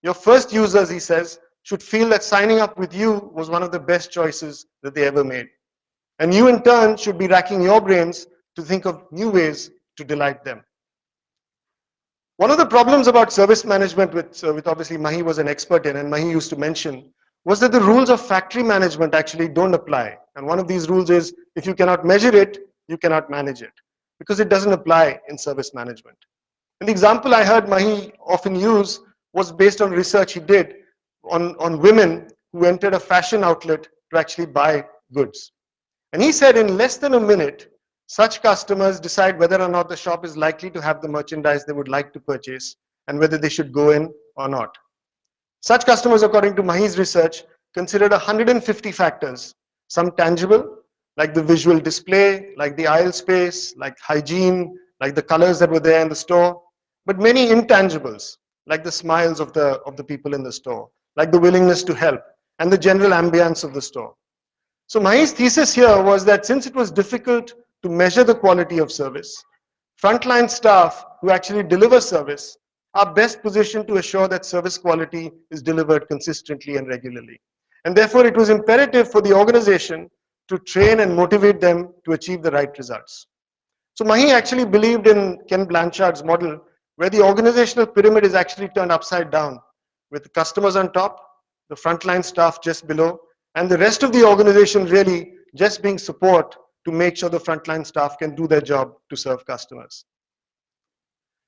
Your first users, he says, should feel that signing up with you was one of the best choices that they ever made. And you, in turn, should be racking your brains to think of new ways to delight them. One of the problems about service management, with obviously Mahi was an expert in, and Mahi used to mention, was that the rules of factory management actually don't apply. And one of these rules is, if you cannot measure it, you cannot manage it, because it doesn't apply in service management. And the example I heard Mahi often use was based on research he did on women who entered a fashion outlet to actually buy goods. And he said in less than a minute, such customers decide whether or not the shop is likely to have the merchandise they would like to purchase and whether they should go in or not. Such customers, according to Mahi's research, considered 150 factors, some tangible, like the visual display, like the aisle space, like hygiene, like the colors that were there in the store, but many intangibles, like the smiles of the people in the store, like the willingness to help, and the general ambience of the store. So Mahi's thesis here was that since it was difficult to measure the quality of service, frontline staff who actually deliver service are best positioned to assure that service quality is delivered consistently and regularly. And therefore, it was imperative for the organization to train and motivate them to achieve the right results. So Mahi actually believed in Ken Blanchard's model, where the organizational pyramid is actually turned upside down, with customers on top, the frontline staff just below, and the rest of the organization really just being support to make sure the frontline staff can do their job to serve customers.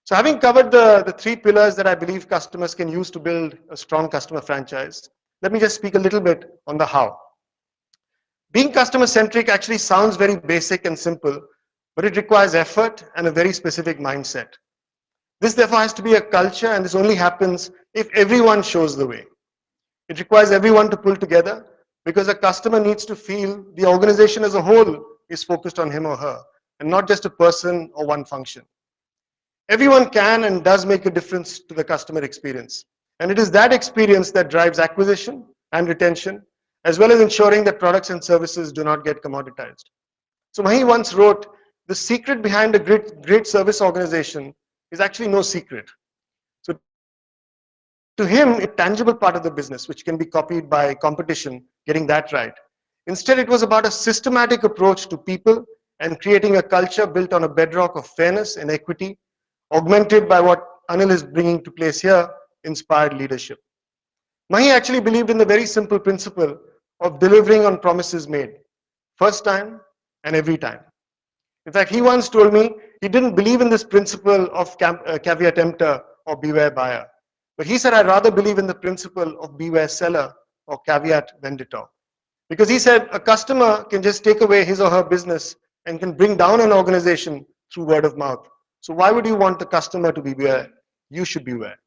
So having covered the three pillars that I believe customers can use to build a strong customer franchise, let me just speak a little bit on the how. Being customer centric actually sounds very basic and simple, but it requires effort and a very specific mindset. This therefore has to be a culture, and this only happens if everyone shows the way. It requires everyone to pull together, because a customer needs to feel the organization as a whole is focused on him or her, and not just a person or one function. Everyone can and does make a difference to the customer experience. And it is that experience that drives acquisition and retention, as well as ensuring that products and services do not get commoditized. So Mahi once wrote, the secret behind a great service organization is actually no secret. So to him, it was not about a tangible part of the business, which can be copied by competition, getting that right. Instead, it was about a systematic approach to people and creating a culture built on a bedrock of fairness and equity, augmented by what Anil is bringing to place here, inspired leadership. Mahi actually believed in the very simple principle of delivering on promises made, first time and every time. In fact, he once told me he didn't believe in this principle of caveat emptor or beware buyer. But he said, I'd rather believe in the principle of beware seller or caveat venditor. Because he said a customer can just take away his or her business and can bring down an organization through word of mouth. So why would you want the customer to beware? You should beware.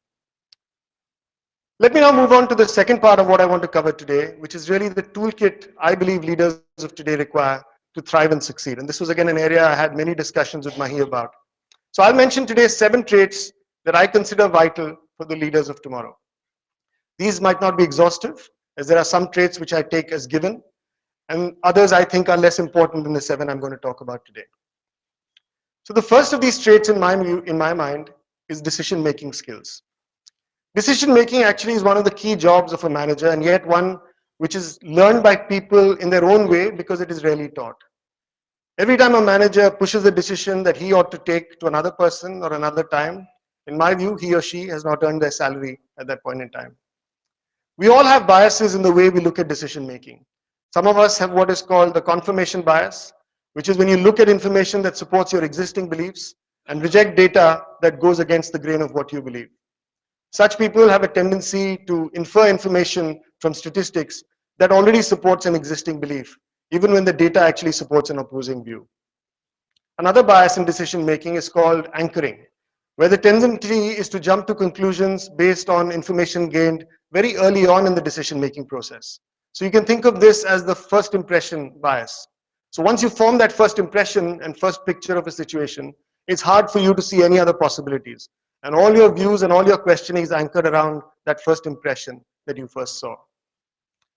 Let me now move on to the second part of what I want to cover today, which is really the toolkit I believe leaders of today require to thrive and succeed. And this was again an area I had many discussions with Mahi about. So I'll mention today 7 traits that I consider vital for the leaders of tomorrow. These might not be exhaustive, as there are some traits which I take as given, and others I think are less important than the 7 I'm going to talk about today. So the first of these traits in my mind is decision-making skills. Decision making actually is one of the key jobs of a manager, and yet one which is learned by people in their own way because it is rarely taught. Every time a manager pushes a decision that he ought to take to another person or another time, in my view, he or she has not earned their salary at that point in time. We all have biases in the way we look at decision making. Some of us have what is called the confirmation bias, which is when you look at information that supports your existing beliefs and reject data that goes against the grain of what you believe. Such people have a tendency to infer information from statistics that already supports an existing belief, even when the data actually supports an opposing view. Another bias in decision making is called anchoring, where the tendency is to jump to conclusions based on information gained very early on in the decision making process. So you can think of this as the first impression bias. So once you form that first impression and first picture of a situation, it's hard for you to see any other possibilities. And all your views and all your questioning is anchored around that first impression that you first saw.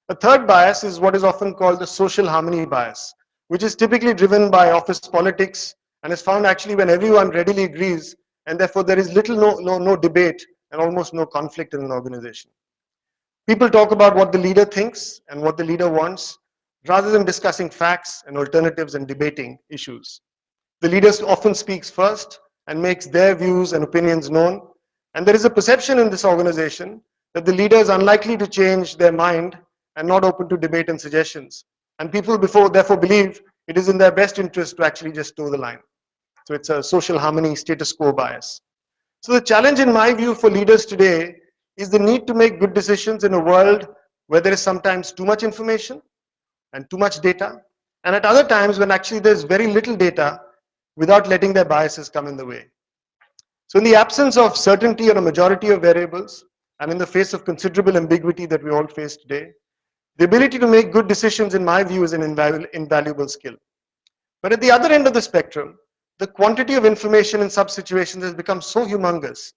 A third bias is what is often called the social harmony bias, which is typically driven by office politics and is found actually when everyone readily agrees, and therefore there is little no debate and almost no conflict in an organization. People talk about what the leader thinks and what the leader wants rather than discussing facts and alternatives and debating issues. The leader often speaks first and makes their views and opinions known. And there is a perception in this organization that the leader is unlikely to change their mind and not open to debate and suggestions. And people therefore believe it is in their best interest to actually just toe the line. So it's a social harmony status quo bias. So the challenge in my view for leaders today is the need to make good decisions in a world where there is sometimes too much information and too much data, and at other times when actually there's very little data without letting their biases come in the way. So in the absence of certainty on a majority of variables, and in the face of considerable ambiguity that we all face today, the ability to make good decisions, in my view, is an invaluable skill. But at the other end of the spectrum, the quantity of information in some situations has become so humongous.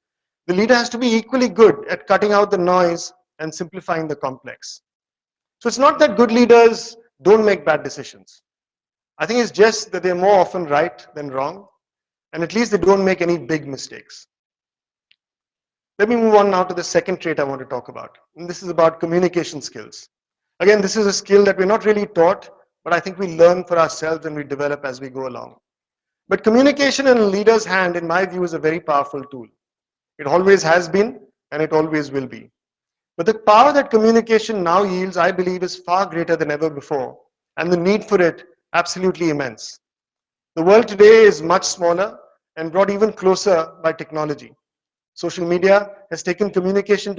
The leader has to be equally good at cutting out the noise and simplifying the complex. So it's not that good leaders don't make bad decisions. I think it's just that they're more often right than wrong, and at least they don't make any big mistakes. Let me move on now to the second trait I want to talk about, and this is about communication skills. Again, this is a skill that we're not really taught, but I think we learn for ourselves and we develop as we go along. But communication in a leader's hand, in my view, is a very powerful tool. It always has been, and it always will be. But the power that communication now yields, I believe, is far greater than ever before, and the need for it absolutely immense. The world today is much smaller and brought even closer by technology. Social media has taken communication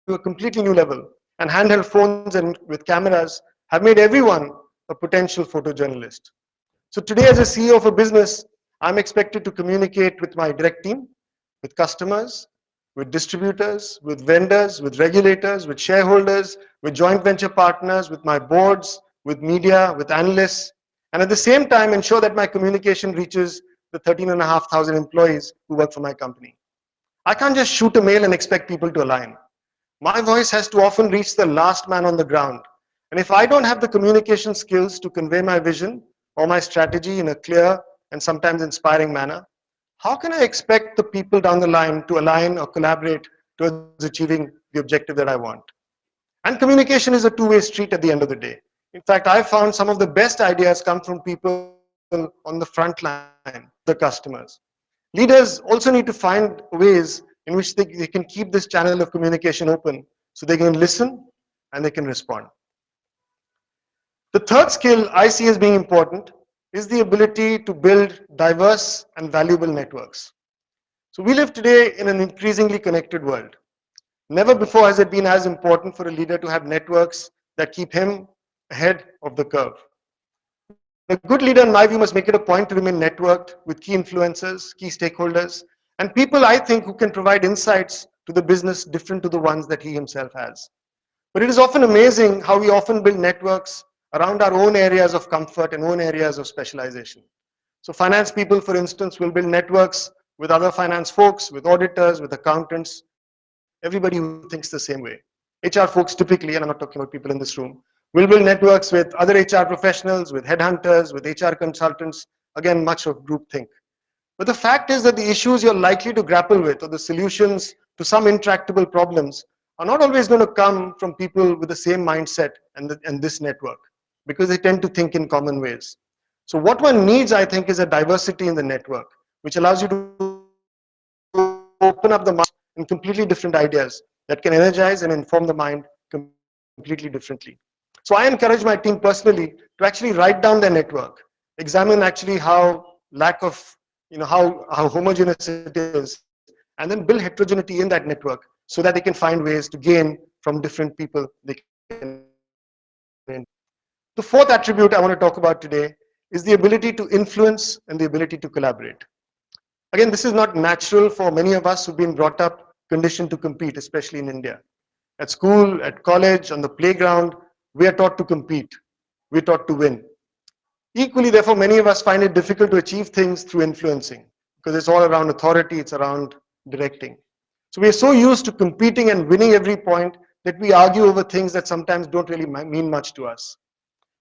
to a completely new level, and handheld phones and with cameras have made everyone a potential photojournalist. So today, as a CEO of a business, I'm expected to communicate with my direct team, with customers, with distributors, with vendors, with regulators, with shareholders, with joint venture partners, with my boards, with media, with analysts. and at the same time ensure that my communication reaches the 13,500 employees who work for my company. I can't just shoot a mail and expect people to align. My voice has to often reach the last man on the ground. And if I don't have the communication skills to convey my vision or my strategy in a clear and sometimes inspiring manner, how can I expect the people down the line to align or collaborate towards achieving the objective that I want? And communication is a two-way street at the end of the day. In fact, I found some of the best ideas come from people on the front line, the customers. Leaders also need to find ways in which they can keep this channel of communication open so they can listen and they can respond. The third skill I see as being important is the ability to build diverse and valuable networks. So we live today in an increasingly connected world. Never before has it been as important for a leader to have networks that keep him ahead of the curve. A good leader, in my view, must make it a point to remain networked with key influencers, key stakeholders, and people I think who can provide insights to the business different to the ones that he himself has. But it is often amazing how we often build networks around our own areas of comfort and own areas of specialization. So finance people, for instance, will build networks with other finance folks, with auditors, with accountants, everybody who thinks the same way. HR folks typically, and I'm not talking about people in this room, will build networks with other HR professionals, with headhunters, with HR consultants, again, much of groupthink. But the fact is that the issues you're likely to grapple with or the solutions to some intractable problems are not always going to come from people with the same mindset and this network, because they tend to think in common ways. So what one needs, I think, is a diversity in the network, which allows you to open up the mind in completely different ideas that can energize and inform the mind completely differently. So I encourage my team personally to actually write down their network, examine actually how lack of, how homogeneous it is, and then build heterogeneity in that network so that they can find ways to gain from different people they can influence. The fourth attribute I want to talk about today is the ability to influence and the ability to collaborate. Again, this is not natural for many of us who've been brought up conditioned to compete, especially in India. At school, at college, on the playground, we are taught to compete. We're taught to win. Equally, therefore, many of us find it difficult to achieve things through influencing because it's all around authority, it's around directing. So we are so used to competing and winning every point that we argue over things that sometimes don't really mean much to us.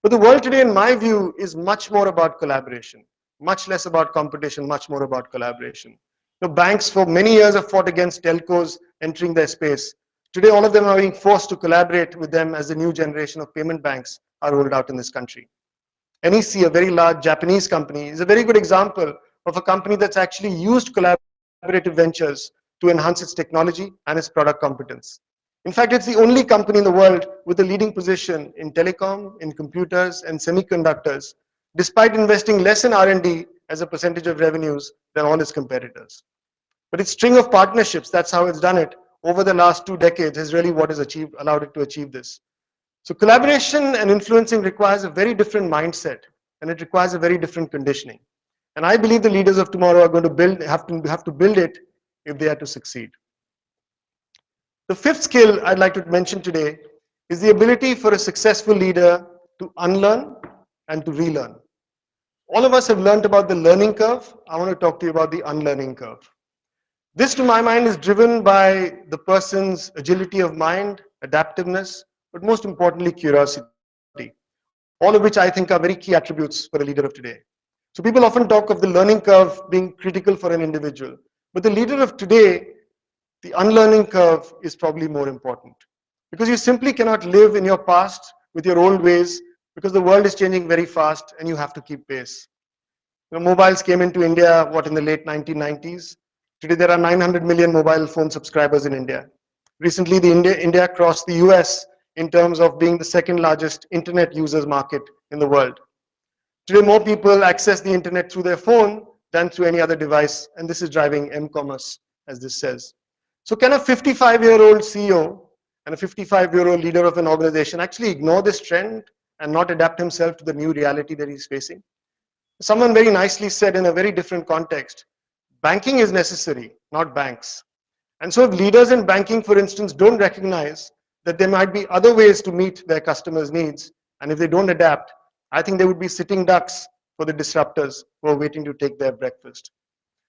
But the world today, in my view, is much more about collaboration, much less about competition, much more about collaboration. The banks for many years have fought against telcos entering their space. Today, all of them are being forced to collaborate with them as the new generation of payment banks are rolled out in this country. NEC, a very large Japanese company, is a very good example of a company that's actually used collaborative ventures to enhance its technology and its product competence. In fact, it's the only company in the world with a leading position in telecom, in computers, and semiconductors, despite investing less in R&D as a percentage of revenues than all its competitors. But its string of partnerships, that's how it's done it, over the last 2 decades is really what has allowed it to achieve this. So collaboration and influencing requires a very different mindset, and it requires a very different conditioning. And I believe the leaders of tomorrow are going to have to build it if they are to succeed. The fifth skill I'd like to mention today is the ability for a successful leader to unlearn and to relearn. All of us have learned about the learning curve. I want to talk to you about the unlearning curve. This, to my mind, is driven by the person's agility of mind, adaptiveness, but most importantly, curiosity. All of which I think are very key attributes for a leader of today. So people often talk of the learning curve being critical for an individual. But the leader of today, the unlearning curve is probably more important. Because you simply cannot live in your past with your old ways because the world is changing very fast and you have to keep pace. Mobiles came into India, what, in the late 1990s? Today there are 900 million mobile phone subscribers in India. Recently, India crossed the US in terms of being the second largest internet users market in the world. Today, more people access the internet through their phone than through any other device, and this is driving m-commerce, as this says. So can a 55-year-old CEO and a 55-year-old leader of an organization actually ignore this trend and not adapt himself to the new reality that he's facing? Someone very nicely said in a very different context, banking is necessary, not banks. And so if leaders in banking, for instance, don't recognize that there might be other ways to meet their customers' needs, and if they don't adapt, I think they would be sitting ducks for the disruptors who are waiting to take their breakfast.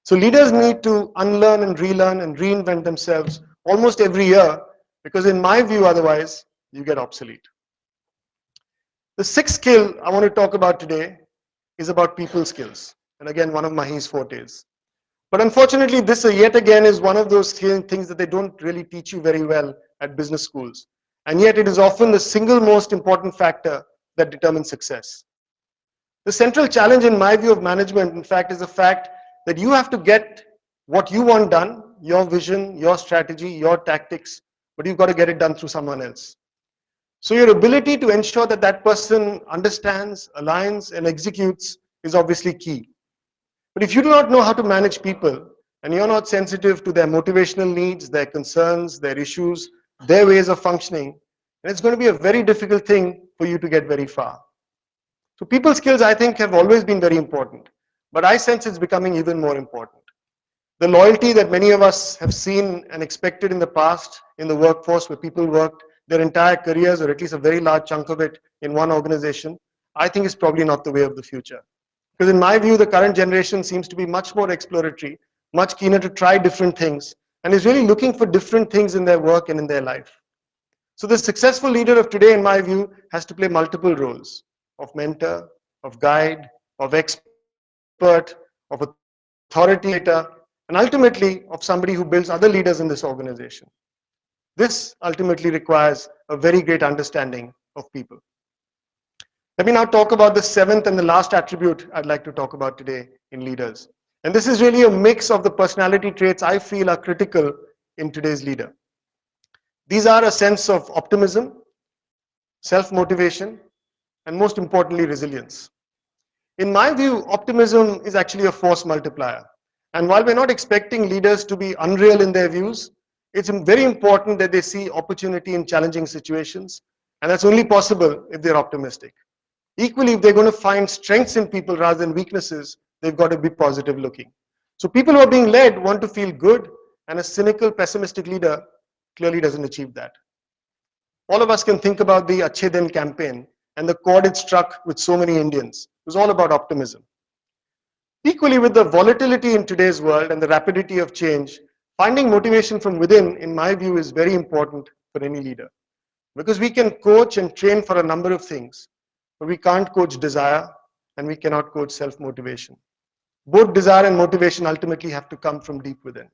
So leaders need to unlearn and relearn and reinvent themselves almost every year, because in my view, otherwise, you get obsolete. The sixth skill I want to talk about today is about people skills. And again, one of Mahesh's fortes. But unfortunately, this yet again is one of those things that they don't really teach you very well at business schools. And yet it is often the single most important factor that determines success. The central challenge in my view of management, in fact, is the fact that you have to get what you want done, your vision, your strategy, your tactics, but you've got to get it done through someone else. So your ability to ensure that that person understands, aligns, and executes is obviously key. But if you do not know how to manage people, and you're not sensitive to their motivational needs, their concerns, their issues, their ways of functioning, then it's going to be a very difficult thing for you to get very far. So people skills, I think, have always been very important, but I sense it's becoming even more important. The loyalty that many of us have seen and expected in the past in the workforce, where people worked their entire careers, or at least a very large chunk of it, in one organization, I think is probably not the way of the future. Because in my view, the current generation seems to be much more exploratory, much keener to try different things, and is really looking for different things in their work and in their life. So the successful leader of today, in my view, has to play multiple roles of mentor, of guide, of expert, of authority figure, and ultimately of somebody who builds other leaders in this organization. This ultimately requires a very great understanding of people. Let me now talk about the seventh and the last attribute I'd like to talk about today in leaders. And this is really a mix of the personality traits I feel are critical in today's leader. These are a sense of optimism, self-motivation, and most importantly, resilience. In my view, optimism is actually a force multiplier. And while we're not expecting leaders to be unreal in their views, it's very important that they see opportunity in challenging situations. And that's only possible if they're optimistic. Equally, if they're going to find strengths in people rather than weaknesses, they've got to be positive looking. So people who are being led want to feel good, and a cynical, pessimistic leader clearly doesn't achieve that. All of us can think about the Achhe Din campaign and the chord it struck with so many Indians. It was all about optimism. Equally, with the volatility in today's world and the rapidity of change, finding motivation from within, in my view, is very important for any leader. Because we can coach and train for a number of things, but we can't coach desire and we cannot coach self-motivation. Both desire and motivation ultimately have to come from deep within.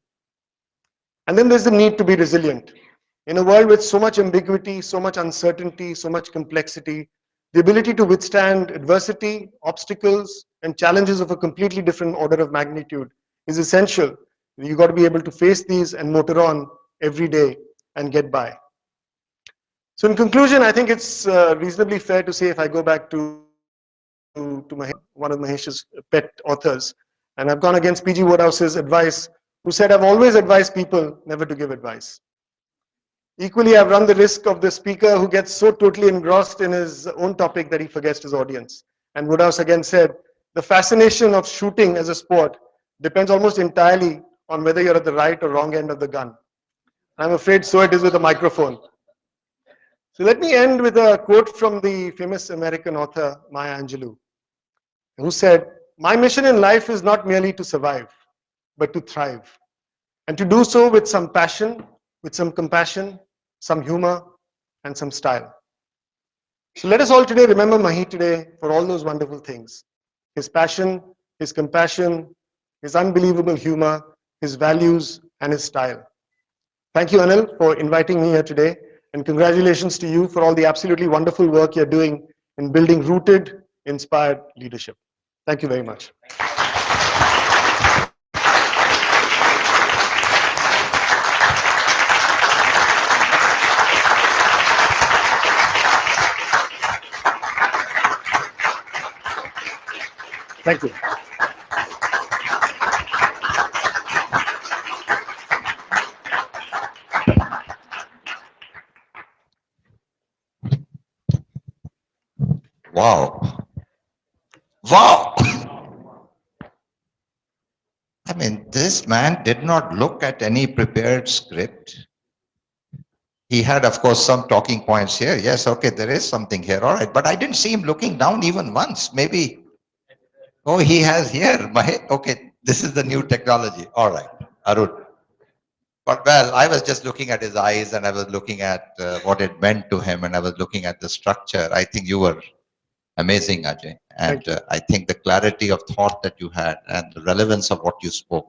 And then there's the need to be resilient. In a world with so much ambiguity, so much uncertainty, so much complexity, the ability to withstand adversity, obstacles, and challenges of a completely different order of magnitude is essential. You've got to be able to face these and motor on every day and get by. So in conclusion, I think it's reasonably fair to say, if I go back to Mahesh, one of Mahesh's pet authors, and I've gone against P.G. Woodhouse's advice, who said, I've always advised people never to give advice. Equally, I've run the risk of the speaker who gets so totally engrossed in his own topic that he forgets his audience. And Woodhouse again said, the fascination of shooting as a sport depends almost entirely on whether you're at the right or wrong end of the gun. I'm afraid so it is with a microphone. So let me end with a quote from the famous American author Maya Angelou, who said, my mission in life is not merely to survive, but to thrive. And to do so with some passion, with some compassion, some humor, and some style. So let us all today remember Mahi today for all those wonderful things. His passion, his compassion, his unbelievable humor, his values, and his style. Thank you, Anil, for inviting me here today. And congratulations to you for all the absolutely wonderful work you're doing in building rooted, inspired leadership. Thank you very much. Thank you. Wow. Wow. I mean, this man did not look at any prepared script. He had, of course, some talking points here. Yes, okay, there is something here. All right. But I didn't see him looking down even once. Maybe, oh, he has here. Okay, this is the new technology. All right, Arun. But well, I was just looking at his eyes and I was looking at what it meant to him and I was looking at the structure. I think you were amazing, Ajay. And Thank you. I think the clarity of thought that you had and the relevance of what you spoke.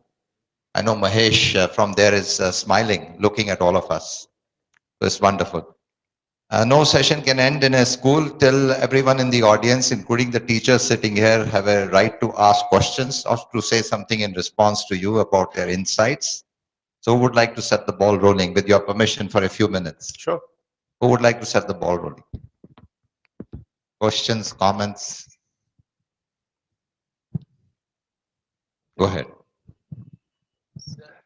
I know Mahesh from there is smiling, looking at all of us. It's wonderful. No session can end in a school till everyone in the audience, including the teachers sitting here, have a right to ask questions or to say something in response to you about their insights. So who would like to set the ball rolling with your permission for a few minutes? Sure. Who would like to set the ball rolling? Questions, comments? Go ahead.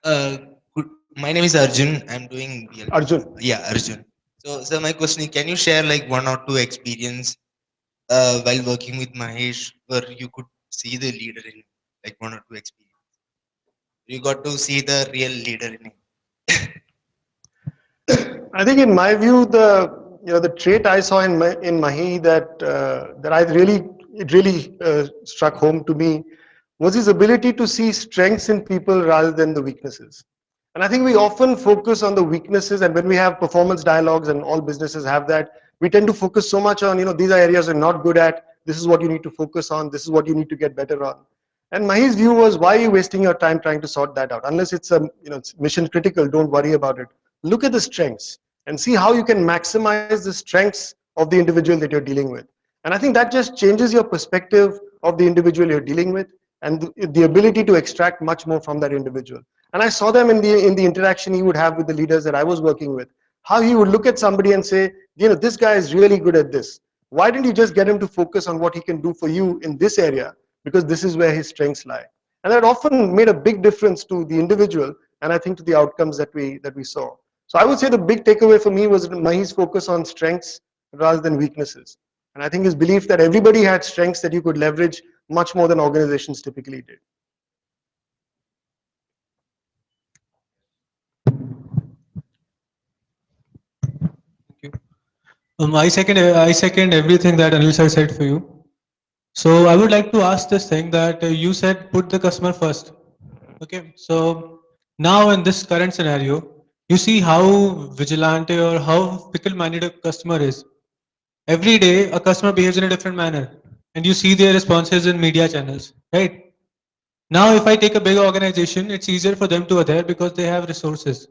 Uh, good. My name is Arjun. I'm doing BLP. Arjun. Yeah, Arjun. So, sir, my question is, can you share like one or two experience while working with Mahesh, where you could see the leader in like one or two experience? You got to see the real leader in him. I think, in my view, the trait I saw in Mahi that I really it really struck home to me was his ability to see strengths in people rather than the weaknesses. And I think we often focus on the weaknesses, and when we have performance dialogues, and all businesses have that, we tend to focus so much on, these are areas you're not good at. This is what you need to focus on. This is what you need to get better on. And Mahi's view was, why are you wasting your time trying to sort that out? Unless it's mission critical, don't worry about it. Look at the strengths and see how you can maximize the strengths of the individual that you're dealing with. And I think that just changes your perspective of the individual you're dealing with, and the ability to extract much more from that individual. And I saw them in the interaction he would have with the leaders that I was working with, how he would look at somebody and say, this guy is really good at this. Why didn't you just get him to focus on what he can do for you in this area? Because this is where his strengths lie. And that often made a big difference to the individual, and I think to the outcomes that we saw. So I would say the big takeaway for me was Mahi's focus on strengths rather than weaknesses. And I think his belief that everybody had strengths that you could leverage much more than organizations typically did. Thank you. I second everything that Anil sir said for you. So I would like to ask this thing that you said put the customer first. Okay. So now in this current scenario, you see how vigilante or how fickle-minded a customer is. Every day, a customer behaves in a different manner, and you see their responses in media channels, right? Now, if I take a big organization, it's easier for them to adhere because they have resources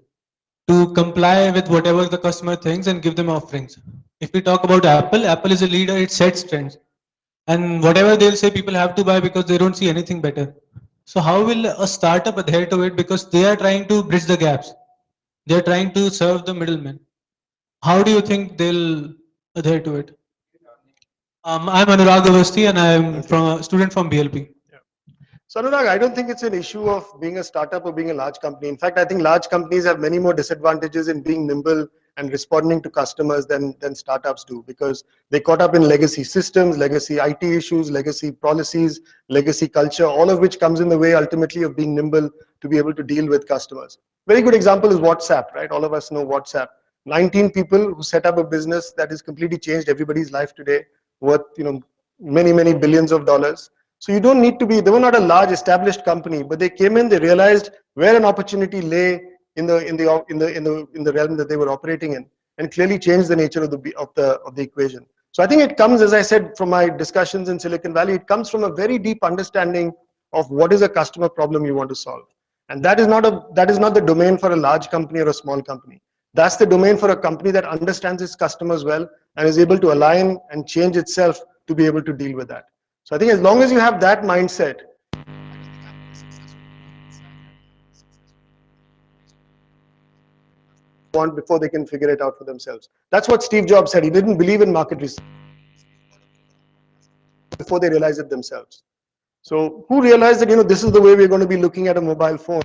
to comply with whatever the customer thinks and give them offerings. If we talk about Apple, Apple is a leader, it sets trends. And whatever they'll say, people have to buy because they don't see anything better. So, how will a startup adhere to it? Because they are trying to bridge the gaps, they're trying to serve the middlemen. How do you think they'll adhere to it? I'm Anurag Avasti and I'm Okay. from a student from BLP. So Anurag, I don't think it's an issue of being a startup or being a large company. In fact, I think large companies have many more disadvantages in being nimble and responding to customers than startups do, because they caught up in legacy systems, legacy IT issues, legacy policies, legacy culture, all of which comes in the way ultimately of being nimble to be able to deal with customers. Very good example is WhatsApp, right? All of us know WhatsApp. 19 people who set up a business that has completely changed everybody's life today, worth many billions of dollars. So you don't need to be, they were not a large established company, but they came in, they realized where an opportunity lay in the realm that they were operating in, and clearly changed the nature of the equation. So I think it comes, as I said, from my discussions in Silicon Valley, it comes from a very deep understanding of what is a customer problem you want to solve. And that is not the domain for a large company or a small company. That's the domain for a company that understands its customers well and is able to align and change itself to be able to deal with that. So I think as long as you have that mindset, want before they can figure it out for themselves. That's what Steve Jobs said. He didn't believe in market research before they realize it themselves. So who realized that this is the way we're going to be looking at a mobile phone?